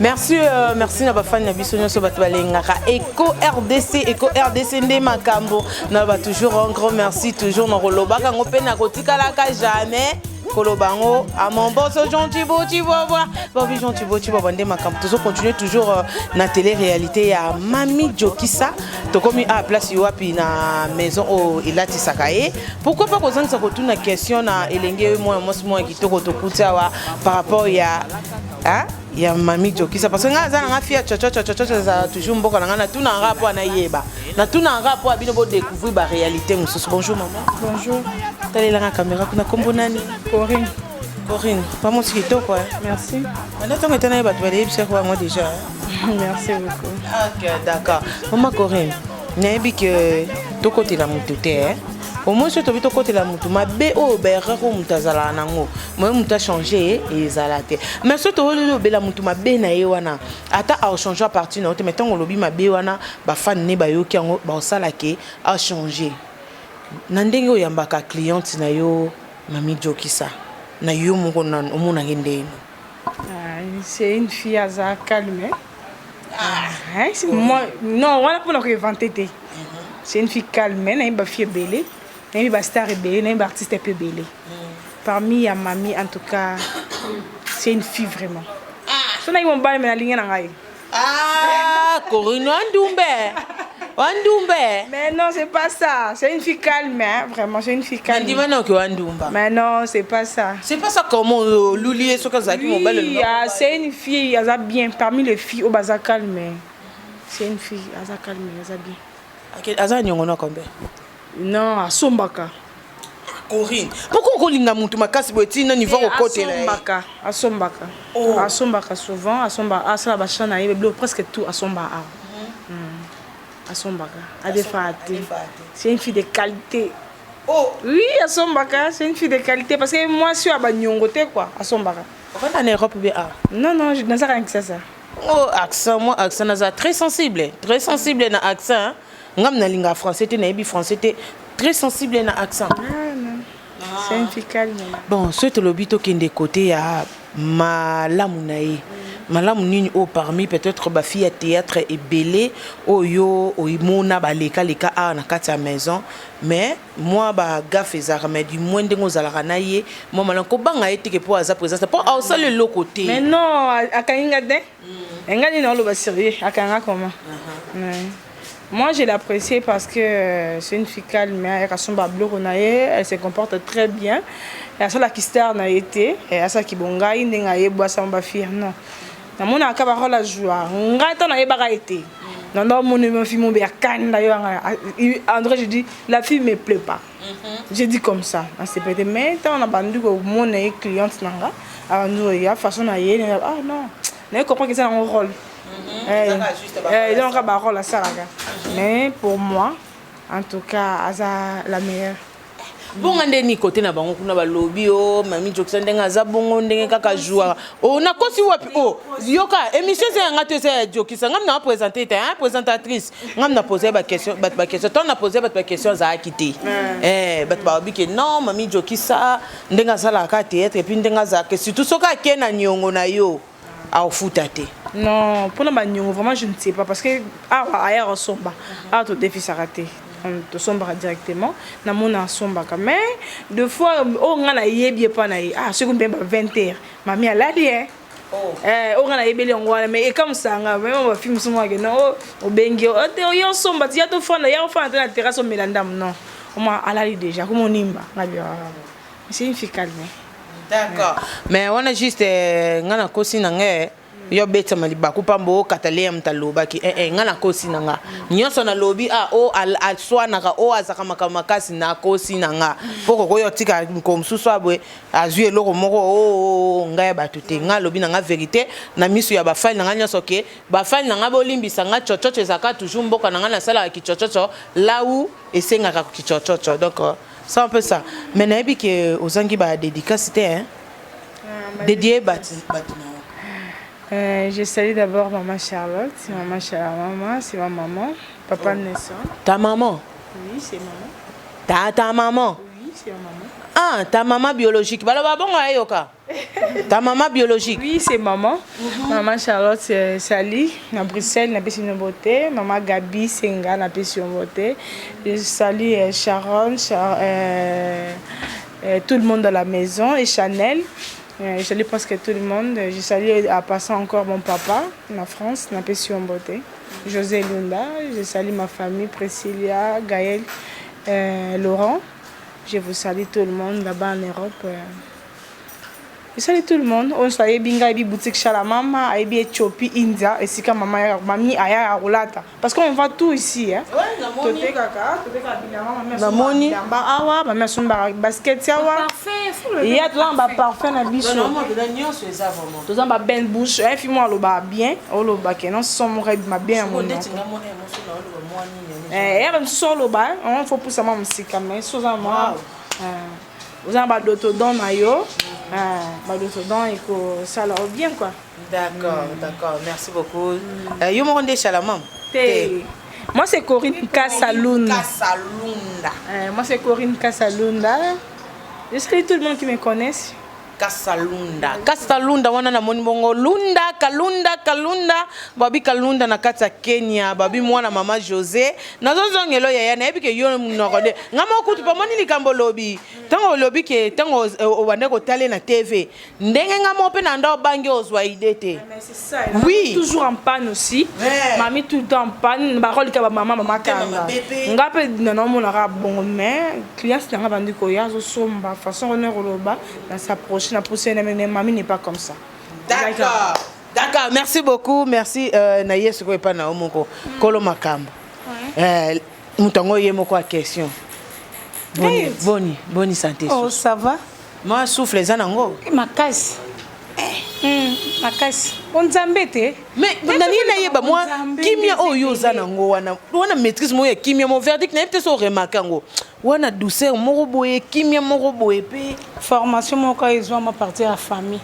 Merci, merci na bafani na biso nyonso bato balengaka Eco RDC nde makambo na ba toujours un grand merci toujours na kolobaka ngo pe na kotikalaka jamais kolobango à mon boss gentil beau tu vas voir bon oui gentil beau tu vas voir nde makambo toujours continuer toujours na télé réalité ya Mami Jokisa to komi à place yoapi na maison au Elati Sakaye pourquoi pas kozangisa kotuna question na elenge moi kitoko to kutawa par rapport ya hein ya Mami Jokisa parce que nga za nga fia chocho za toujours mboka nga na tuna rapport na yeba na tuna rapport abino bo découvrir ba réalité mususu bonjour maman Bonjour. Tali la caméra kuna kombo nani Corinne pas mon skito quoi Merci. on attend que tu ba tu aller bisé quoi moi déjà Merci beaucoup. OK d'accord maman Corinne nayebi que to côté la mutu te au moins surtout to côté la mutu mabe o berre ko mutazala nango moi muta changer et zalate mais surtout le be la mutu mabe na ye wana ata a changer à partir na te mettons on lobi mabe wana ba fan ne ba yoki ngo ba sala ke a changer na ndenge oyambaka cliente na yo Mami Jokisa na yo moko na omona ngende C'est une fille à calme. Moi, non, voilà pour nous inventer. C'est une fille calme, elle est une fille belle, elle est une star belle, elle est une artiste peu belle. Parmi à Mami, en tout cas, c'est une fille vraiment. Si on a une balle, mais la ligne est ah, Corinne Wandumbe. Mais non, c'est pas ça. C'est une fille calme, hein? Vraiment, c'est une fille calme. Dis maintenant que Wandumba. Mais non, c'est pas ça. C'est pas ça comment Loulier ce que ça qui mon belle. C'est une fille, elle a bien parmi les filles au bazar calme. C'est une fille, elle a calme, elle a bien. Aza nyongono combien? Non, à Sombaka. Corinne. Pourquoi on linga mutu makasi boti na niveau au côté là? À Sombaka. À Sombaka souvent, à Sombaka, à ça bachana, il y a presque tout à Sombaka. À Sombaka, à Defate. C'est une fille de qualité. Oh oui, à Sombaka, c'est une fille de qualité parce que moi je suis à Banyongote quoi, à Sombaka. On va en Europe bien. Non non, je ne sais rien que ça. Oh accent, moi accent na très sensible na accent. Ngam na linga français te na yebi français te très sensible na accent. Ah non. C'est une fille calme. Bon, ce que le bito qui est de côté ya malamu na ye. Malamu nini o parmi peut-être ba fille à théâtre et belé oyo oimona ba leka a na kati ya maison mais moi ba gaffe ezara mais du moins ndengo zalaka na ye moi malon ko banga etike pour aza présence pour au ça le côté. Mais non, akainga de. Engani na lo ba sérieux, akanga comment? Moi, je l'apprécie parce que c'est une fille calme, elle se comporte très bien. Elle a ça qui star n'a été, elle a ça qui bonga, il n'a pas boire ça ma fille non. Na mon akaba la joie, ngata na yeba été. Non non mon fille mon bien calme d'ailleurs. André je dis la fille me plaît pas. J'ai dit comme ça, c'est peut-être mais on a bandu que mon cliente nanga, alors nous il y a façon à y ah non, ne comprend que c'est un rôle. Il a un rôle à ça. Mais pour moi, en tout cas, c'est la meilleure. Bon, on est côté na bango kuna ba lobby o Mami Jokisa ndenga za bongo ndenge kaka joie. Oh na kosi wapi oh yoka émission c'est ngate c'est Jokisa ngam na présenter hein présentatrice ngam na poser ba question ton na poser ba question za akité. Bat ba bi que non Mami Jokisa ndenga za la ka théâtre et puis ndenga za que surtout soka kena nyongo na yo a futate. Non, pour la manion, vraiment je ne sais pas parce que ailleurs on somba, tout défi s'arrêter. On somba directement, na mon somba mais deux fois on a yébie pas na ce qu'on peut 20h. Mamie a la dit on a yébie on voit mais comme ça même on va film sur moi que non au bengi on somba tu as tout fond là y a enfant dans la terrasse au Mélandam non. On m'a à la déjà comme on nimba. C'est une fille calme. D'accord. Mais on a juste ngana kosi nangé yo beta maliba kupambo katale mtaloba ki ngana kosi nanga nyonso na lobi o al swa naka o azaka makasi na kosi nanga poko ko yo tika komsusu abwe azui eloko moko o ngai batute nga lobi nanga vérité na misu ya bafali nanga nyonso ke bafali nanga bolimbisa nga chochocho ezaka toujours mboka nanga na sala ki chochocho là où esengaka ki chochocho donc c'est un peu ça mais nayebi ke ozangi ba dédicace hein dédié bati. Je salue d'abord maman Charlotte, c'est maman, c'est ma maman, papa Nelson. Ta maman? Oui, c'est maman. Ta maman? Oui, c'est ma maman. Ah, ta maman biologique. Ta maman biologique? Oui, c'est maman. Maman Charlotte Sali, à Bruxelles, na Pession Beauté. Maman Gabi Senga, na Pession Beauté. Je salue Sharon, tout le monde dans la maison et Chanel. Je salue presque tout le monde. Je salue à passant encore mon papa en France, na Pession Beauté. José Lunda. Je salue ma famille, Priscilla, Gaël, Laurent. Je vous salue tout le monde là-bas en Europe. Je salue tout le monde. On salue Binga et boutique Chalamama, et Ethiopie, India, et si maman mamie aya Rolata. Parce qu'on va tout ici. Hein. Ouais, Namoni. Awa, maman son basket yawa. Il y a là un parfum na biso. Tous en bas ben bouche, un film on le bat bien, on le bat que non somme ma bien mon. Même sur le bas, on faut pousser ma musique mais sous en moi. Vous avez d'autodon maillot, d'autodon et que ça leur bien quoi. D'accord, d'accord, merci beaucoup. Yo me rendez Chalamam. Moi c'est Corinne Kassalunda. Moi c'est Corinne Kassalunda. Je salue tout le monde qui me connaisse. Kassalunda wana na moni bongo Lunda Kalunda babi Kalunda na kati ya Kenya babi mwana mama José nazo zongelo yaya na ebike yo mnokode ngama okutu pa moni likambo lobi tango lobi ke tango obande ko tale na TV ndenge ngama ope na ndo bangi ozwa idete. C'est ça. Oui, toujours en panne aussi. Mamie tout le temps en panne ba roli ka ba mama kanga ngape na mo na bon mais client na bandi ko ya zo somba façon honneur loba na s'approcher. Mamie n'est pas comme ça. D'accord. D'accord, merci beaucoup. Merci. Naïe, ce que pas na omoko. Kolo makambo. Mutango yé moko a question. Boni santé. Oh, ça va? Moi souffle les anango. Ma casse. Ma casse. On zambete. Mais nani naïe ba moi kimia oyo zanango wana maîtrise mo ya kimia mon verdict na peut so remarkango. Wana douceur moko boye kimia moko boye pe formation moko ils ont ma partie à famille.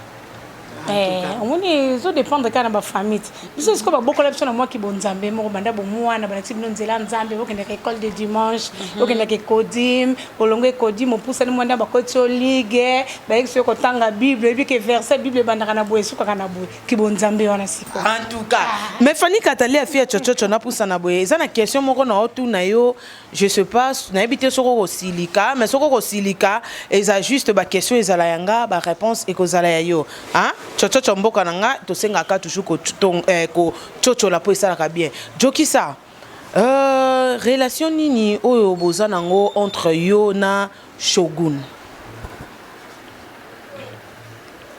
On est ça dépend de kana ba famille. Parce que ba beaucoup la personne moi qui bon nzambe moko banda bo mwana bana ti bino nzela nzambe bo kende école de dimanche, bo kende ke kodim, bolongo kodim mo pousa ni mwanda ba kotio ligue, ba exo ko tanga bible et puis que verset bible banda kana boye suka kana boye ki bon nzambe wana siko. En tout cas, mais Fanny Katali a fait chochocho na pousa na boye. Ça na question moko na otu na yo, je sais pas, na habité soko silika, mais soko silika, ils ajustent ba question ezala yanga, ba réponse et kozala yo. Hein? Chochocho mboka nanga to senga ka toujours ko chocho la po esala bien. Jokisa relation nini oyo boza nango entre yo na Shogun?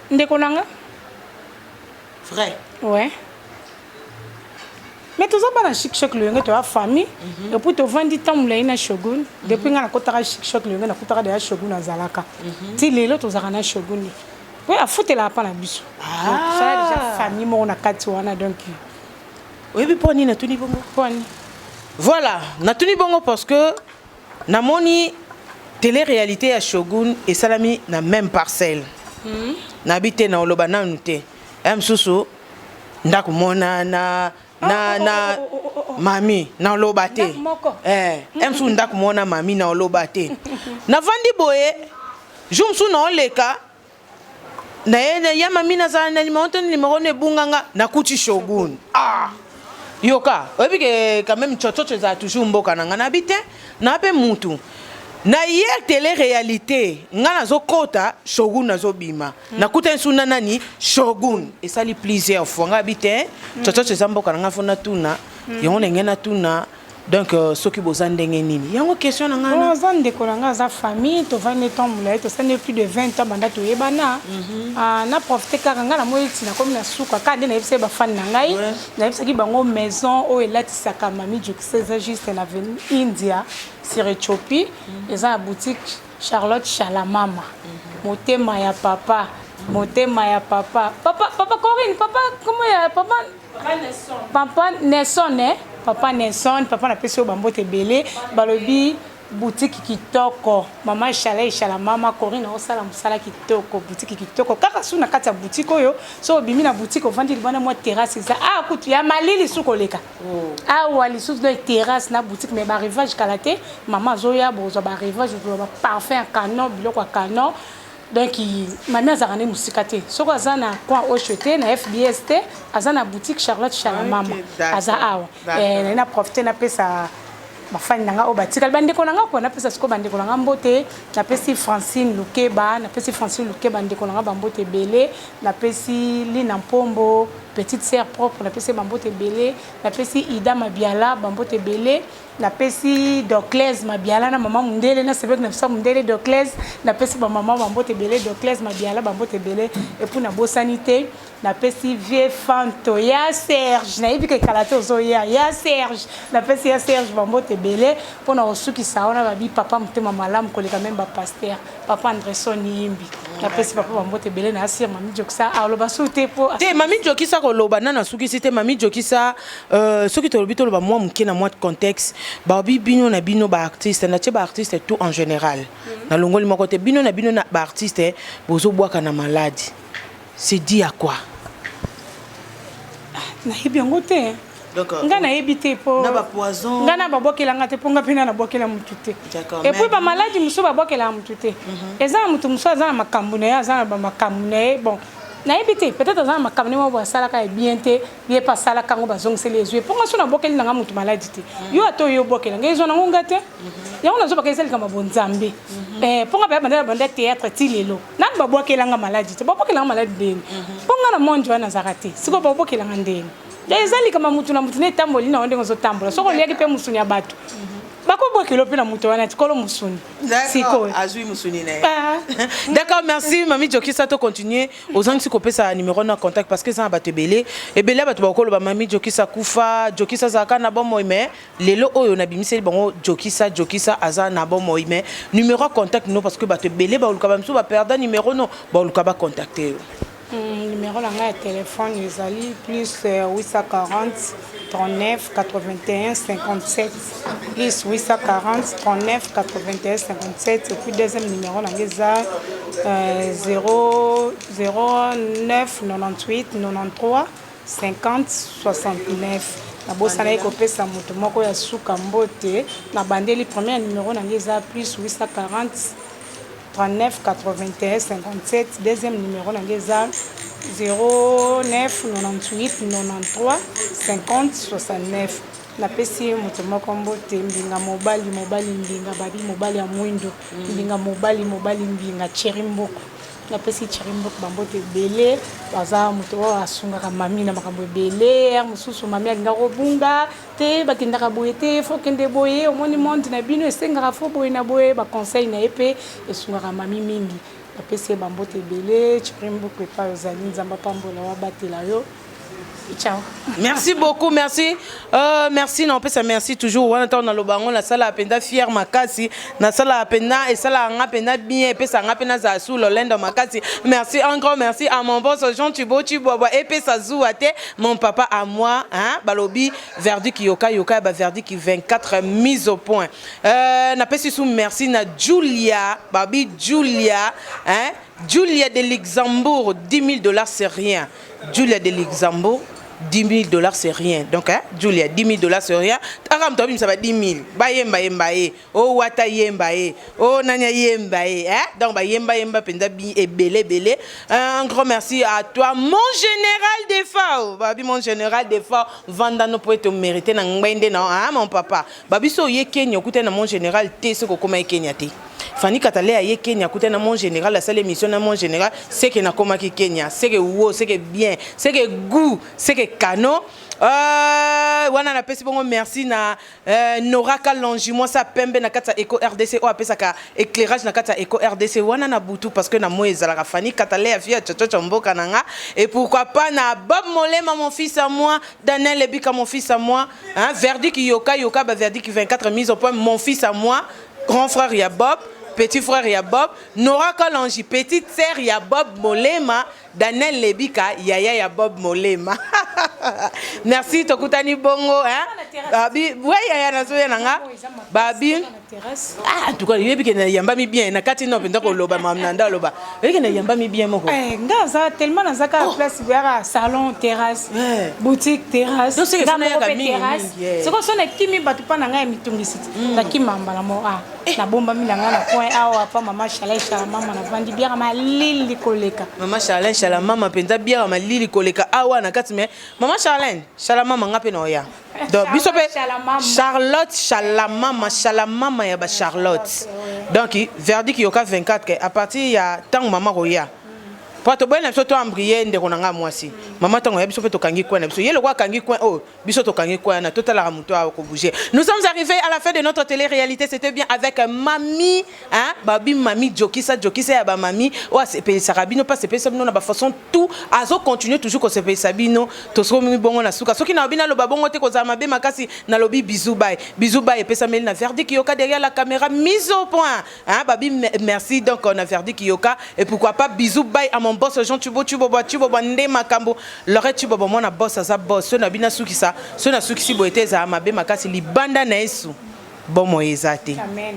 Ndeko nanga? Vrai. Ouais. Mais tout ça pas na chic choc le nga to a famille et puis to vandi temps mula ina Shogun depuis nga na kotaka chic choc le nga na kotaka de Shogun azalaka. Ti lelo to zaka na Shogun. Oui, à foutre la pas la biso. Ça a déjà famille mon na kati wana donc. Oui, puis poni na tuni bongo. Poni. Voilà, na tuni bongo parce que na moni télé-réalité à Shogun et Salami na même parcelle. Na habité na oloba na nute. Msusu ndako mona na mami na oloba te. Msusu ndako mona mami na oloba te. Na vandi boye jumsu na oleka na ya mami na za na numéro ne bunganga na kuti Shogun. Yoka, obi ke quand même chochocho za toujours mboka na ngana bité na pe mutu. Na hier télé-réalité ngana zo kota Shogun na zo bima. Na kuta nsuna nani Shogun. Et ça li plusieurs fois ngabité chochocho za mboka na ngafona tuna. Yongo ngena tuna. Donc ce qui boza ndenge nini. Yango question na ngana. Boza ndeko nga za famille to va ne tombe to ça ne plus de 20 ans banda to yebana. Na profiter kaka ngana mo itina comme na suka ka de na yebse ba fan na ngai. Na yebse ki bango maison o elatisaka mami Jokisa juste na avenue India sur Ethiopie. Eza boutique Charlotte Chalamama. Motema ya papa. Motema ya papa. Papa Corinne, papa comment ya papa Nelson. Papa Nelson Papa Nelson, papa na peso bambote belé, balobi boutique kitoko mama ishala mama Corinne osala musala kitoko boutique kitoko kaka suna kati ya boutique oyo so bimi na boutique ovandi libana mwa terrasse za kutu ya malili suko leka wali sous de terrasse na boutique mais ba rivage kalate mama zoya bozo ba rivage ba parfum canon biloko canon donc mama azarane musika te soko azana kwa ochote na FBST azana boutique Charlotte Chala mama aza awa na profiter na pesa bafani nanga o batika bandeko nanga ko na pesa siko bandeko nanga mbote na pesi Francine Lukeba ndeko nanga bambote belé na pesi Lina Mpombo petite sœur propre na pesi bambote belé na pesi Ida Mabiala bambote belé na pesi Doclès Mabiala na maman Mundele na sebek na fisa Mundele Doclès na pesi ba maman bambote belé Doclès Mabiala bambote belé et pour na bosanité na pesi vie fanto ya Serge na ibike kalate ozoya ya Serge na pesi ya Serge bambote belé pour na osuki saona babi papa mutema malamu koleka même ba pasteur papa Andresson Yimbi na pesi papa bambote belé na asir mami Jokisa aloba soute po te mami Jokisa koloba nana suki site mami Jokisa soki tolobi toloba moi muke na moi de contexte babi bino na bino ba artiste na che ba artiste tout en général na longoli moko te bino na ba artiste bozo bwaka na maladie c'est dit à quoi na hibiongo te nga na ebité po na ba poison nga na babokela nga te po nga pena na bokela mutu te et puis ba maladie muso babokela mutu te eza mutu muso azana makambu na ya azana ba makambu na bon na ebité peut-être azana makambu na bo sala ka bien te bien pas sala kango bazongse les yeux po nga so na bokeli nga mutu maladie te yo ato yo bokela nga ezo na ngonga te ya ona zo bakeseli kama bonzambe po nga ba banda théâtre ti lelo na babokela nga maladie te babokela nga maladie deni po nga na monjo na zakati siko babokela nga ndeni ezali kama mutu na mutu ne tamboli na onde ngozo tambola soko liaki pe musuni ya bato bako kilo pe na mutu wana tikolo musuni siko azui musuni na d'accord merci mami Jokisa to continuer aux gens qui copé sa numéro na contact parce que ça ba te belé et belé ba to bakolo ba mami Jokisa kufa Jokisa zaka na bon moime lelo oyo na bimiseli bango Jokisa aza na bon moime numéro contact no parce que ba te belé ba uluka ba mso ba perdre numéro no ba uluka ba contacter numéro de téléphone Isali plus 840 39 81 57 plus 840 39 81 57 et puis deuxième numéro là 09 98 93 50 69 na bosana ekopesa moto moko ya suka mbote na bandeli premier numéro na plus 840 39 81 57 deuxième numéro na 09 98 93 50 69 na pesi moto moko mbote mbinga mobali mbinga babi mobali ya mwindo mbinga mobali mbinga Cherimboko na pesi Cherimboko bambote belé baza moto asungaka mami na makambo belé mususu mami alinga kobunga te bakendaka boye te fo kende boye omoni monde na bino esengaka fo boye na boye ba conseil na epe esungaka mami mingi na pesi bambote belé Cherimboko epa ozali nzamba pambola wa batela yo. Ciao. Merci beaucoup, merci. Merci, non, ça merci toujours. On attend dans le bangon, la salle à penda fière makasi, la salle à penda et salle à penda bien, et puis ça a penda za sous le lend makasi. Merci, un grand merci à mon boss Jean Thibault, et puis ça zou à mon papa à moi, hein, balobi, verdict yoka, bah verdict 24 mise au point. N'a pas sous merci na Julia, babi Julia, hein, Julia de Luxembourg, $10,000 c'est rien. Julia de Luxembourg, $10,000 c'est rien. Donc, hein, Julia, $10,000 c'est rien. Aram Tobim, ça va 10 000. Baye. Oh, Wata Yembaye. Oh, Nanya Yembaye. Hein? Donc, Yemba, Pendabi et belé. Un grand merci à toi, mon général des FAO. Babi, mon général des FAO. Vanda no pouvez te mériter, non, hein, mon papa. Babi, so ye Kenya, écoutez, mon général, t'es ce que comment Kenya t'es. Fanny Katale a Kenya, écoutez, mon général, la seule émission, mon général, c'est que na koma ki Kenya, c'est que wow, c'est que bien, c'est que goût, c'est que cano. Wana na pesi bongo merci na Nora Kalonji moi ça pembe na kata Eco RDC o apesa ka éclairage na kata Eco RDC wana na butu parce que na moeza la Fanny Katale a via chocho mboka nanga et pourquoi pas na Bob Molema mon fils à moi, Daniel Lebika mon fils à moi, hein, verdict yoka ba verdict 24 mise au point mon fils à moi, grand frère ya Bob, petit frère ya Bob, Nora Kalonji, petite sœur ya Bob Molema, Daniel Lebika, yaya ya Bob Molema. Merci Tokutani Bongo, hein? Babi, ouais yaya na soya nanga. Babi. terrasse. Ah, en tout cas, il y a bien yamba mi bien na kati no penda ko loba mamnanda loba. Il y a yamba mi bien moko. Ngaza tellement dans zaka place biara salon terrasse boutique terrasse. Donc c'est que ça na ya terrasse. C'est quoi ça na kimi batu pa na ngai mitungisi. Na kimamba la mo ah. Na bomba mi langa na point awa pa mama Chalin mama na vandi biara malili koleka. Mama Chalin mama penda biara malili koleka awa na kati me. Mama Chalin mama ngape na oya. Donc biso pe Charlotte Chalamama ya ba Charlotte. Donc verdict yoka 24 à partir ya tant maman roya. Pato bwana biso to ambrier ndeko nanga mwasi. Mama tango ya biso pe to kangi kwa na biso. Yelo kwa kangi kwa oh biso to kangi kwa na total la muto a ko bouger. Nous sommes arrivés à la fin de notre télé-réalité, c'était bien avec Mami hein babi Mami Jokisa ya ba Mami o se pe sarabino pas se pe sabino na ba façon tout azo continuer toujours ko se pe sabino to so mi bongo na suka. Soki na bina lo ba bongo te ko za mabe makasi na lobi bisou bye et pe samel na verdict yoka derrière la caméra mise au point hein babi merci donc on a verdict yoka et pourquoi pas bisou bye à mon boss Jean Tubo nde makambo lore Tubo mona boss za boss so na bina sukisa so na sukisi boete za mabe makasi libanda na Yesu bomo ezate. Amen.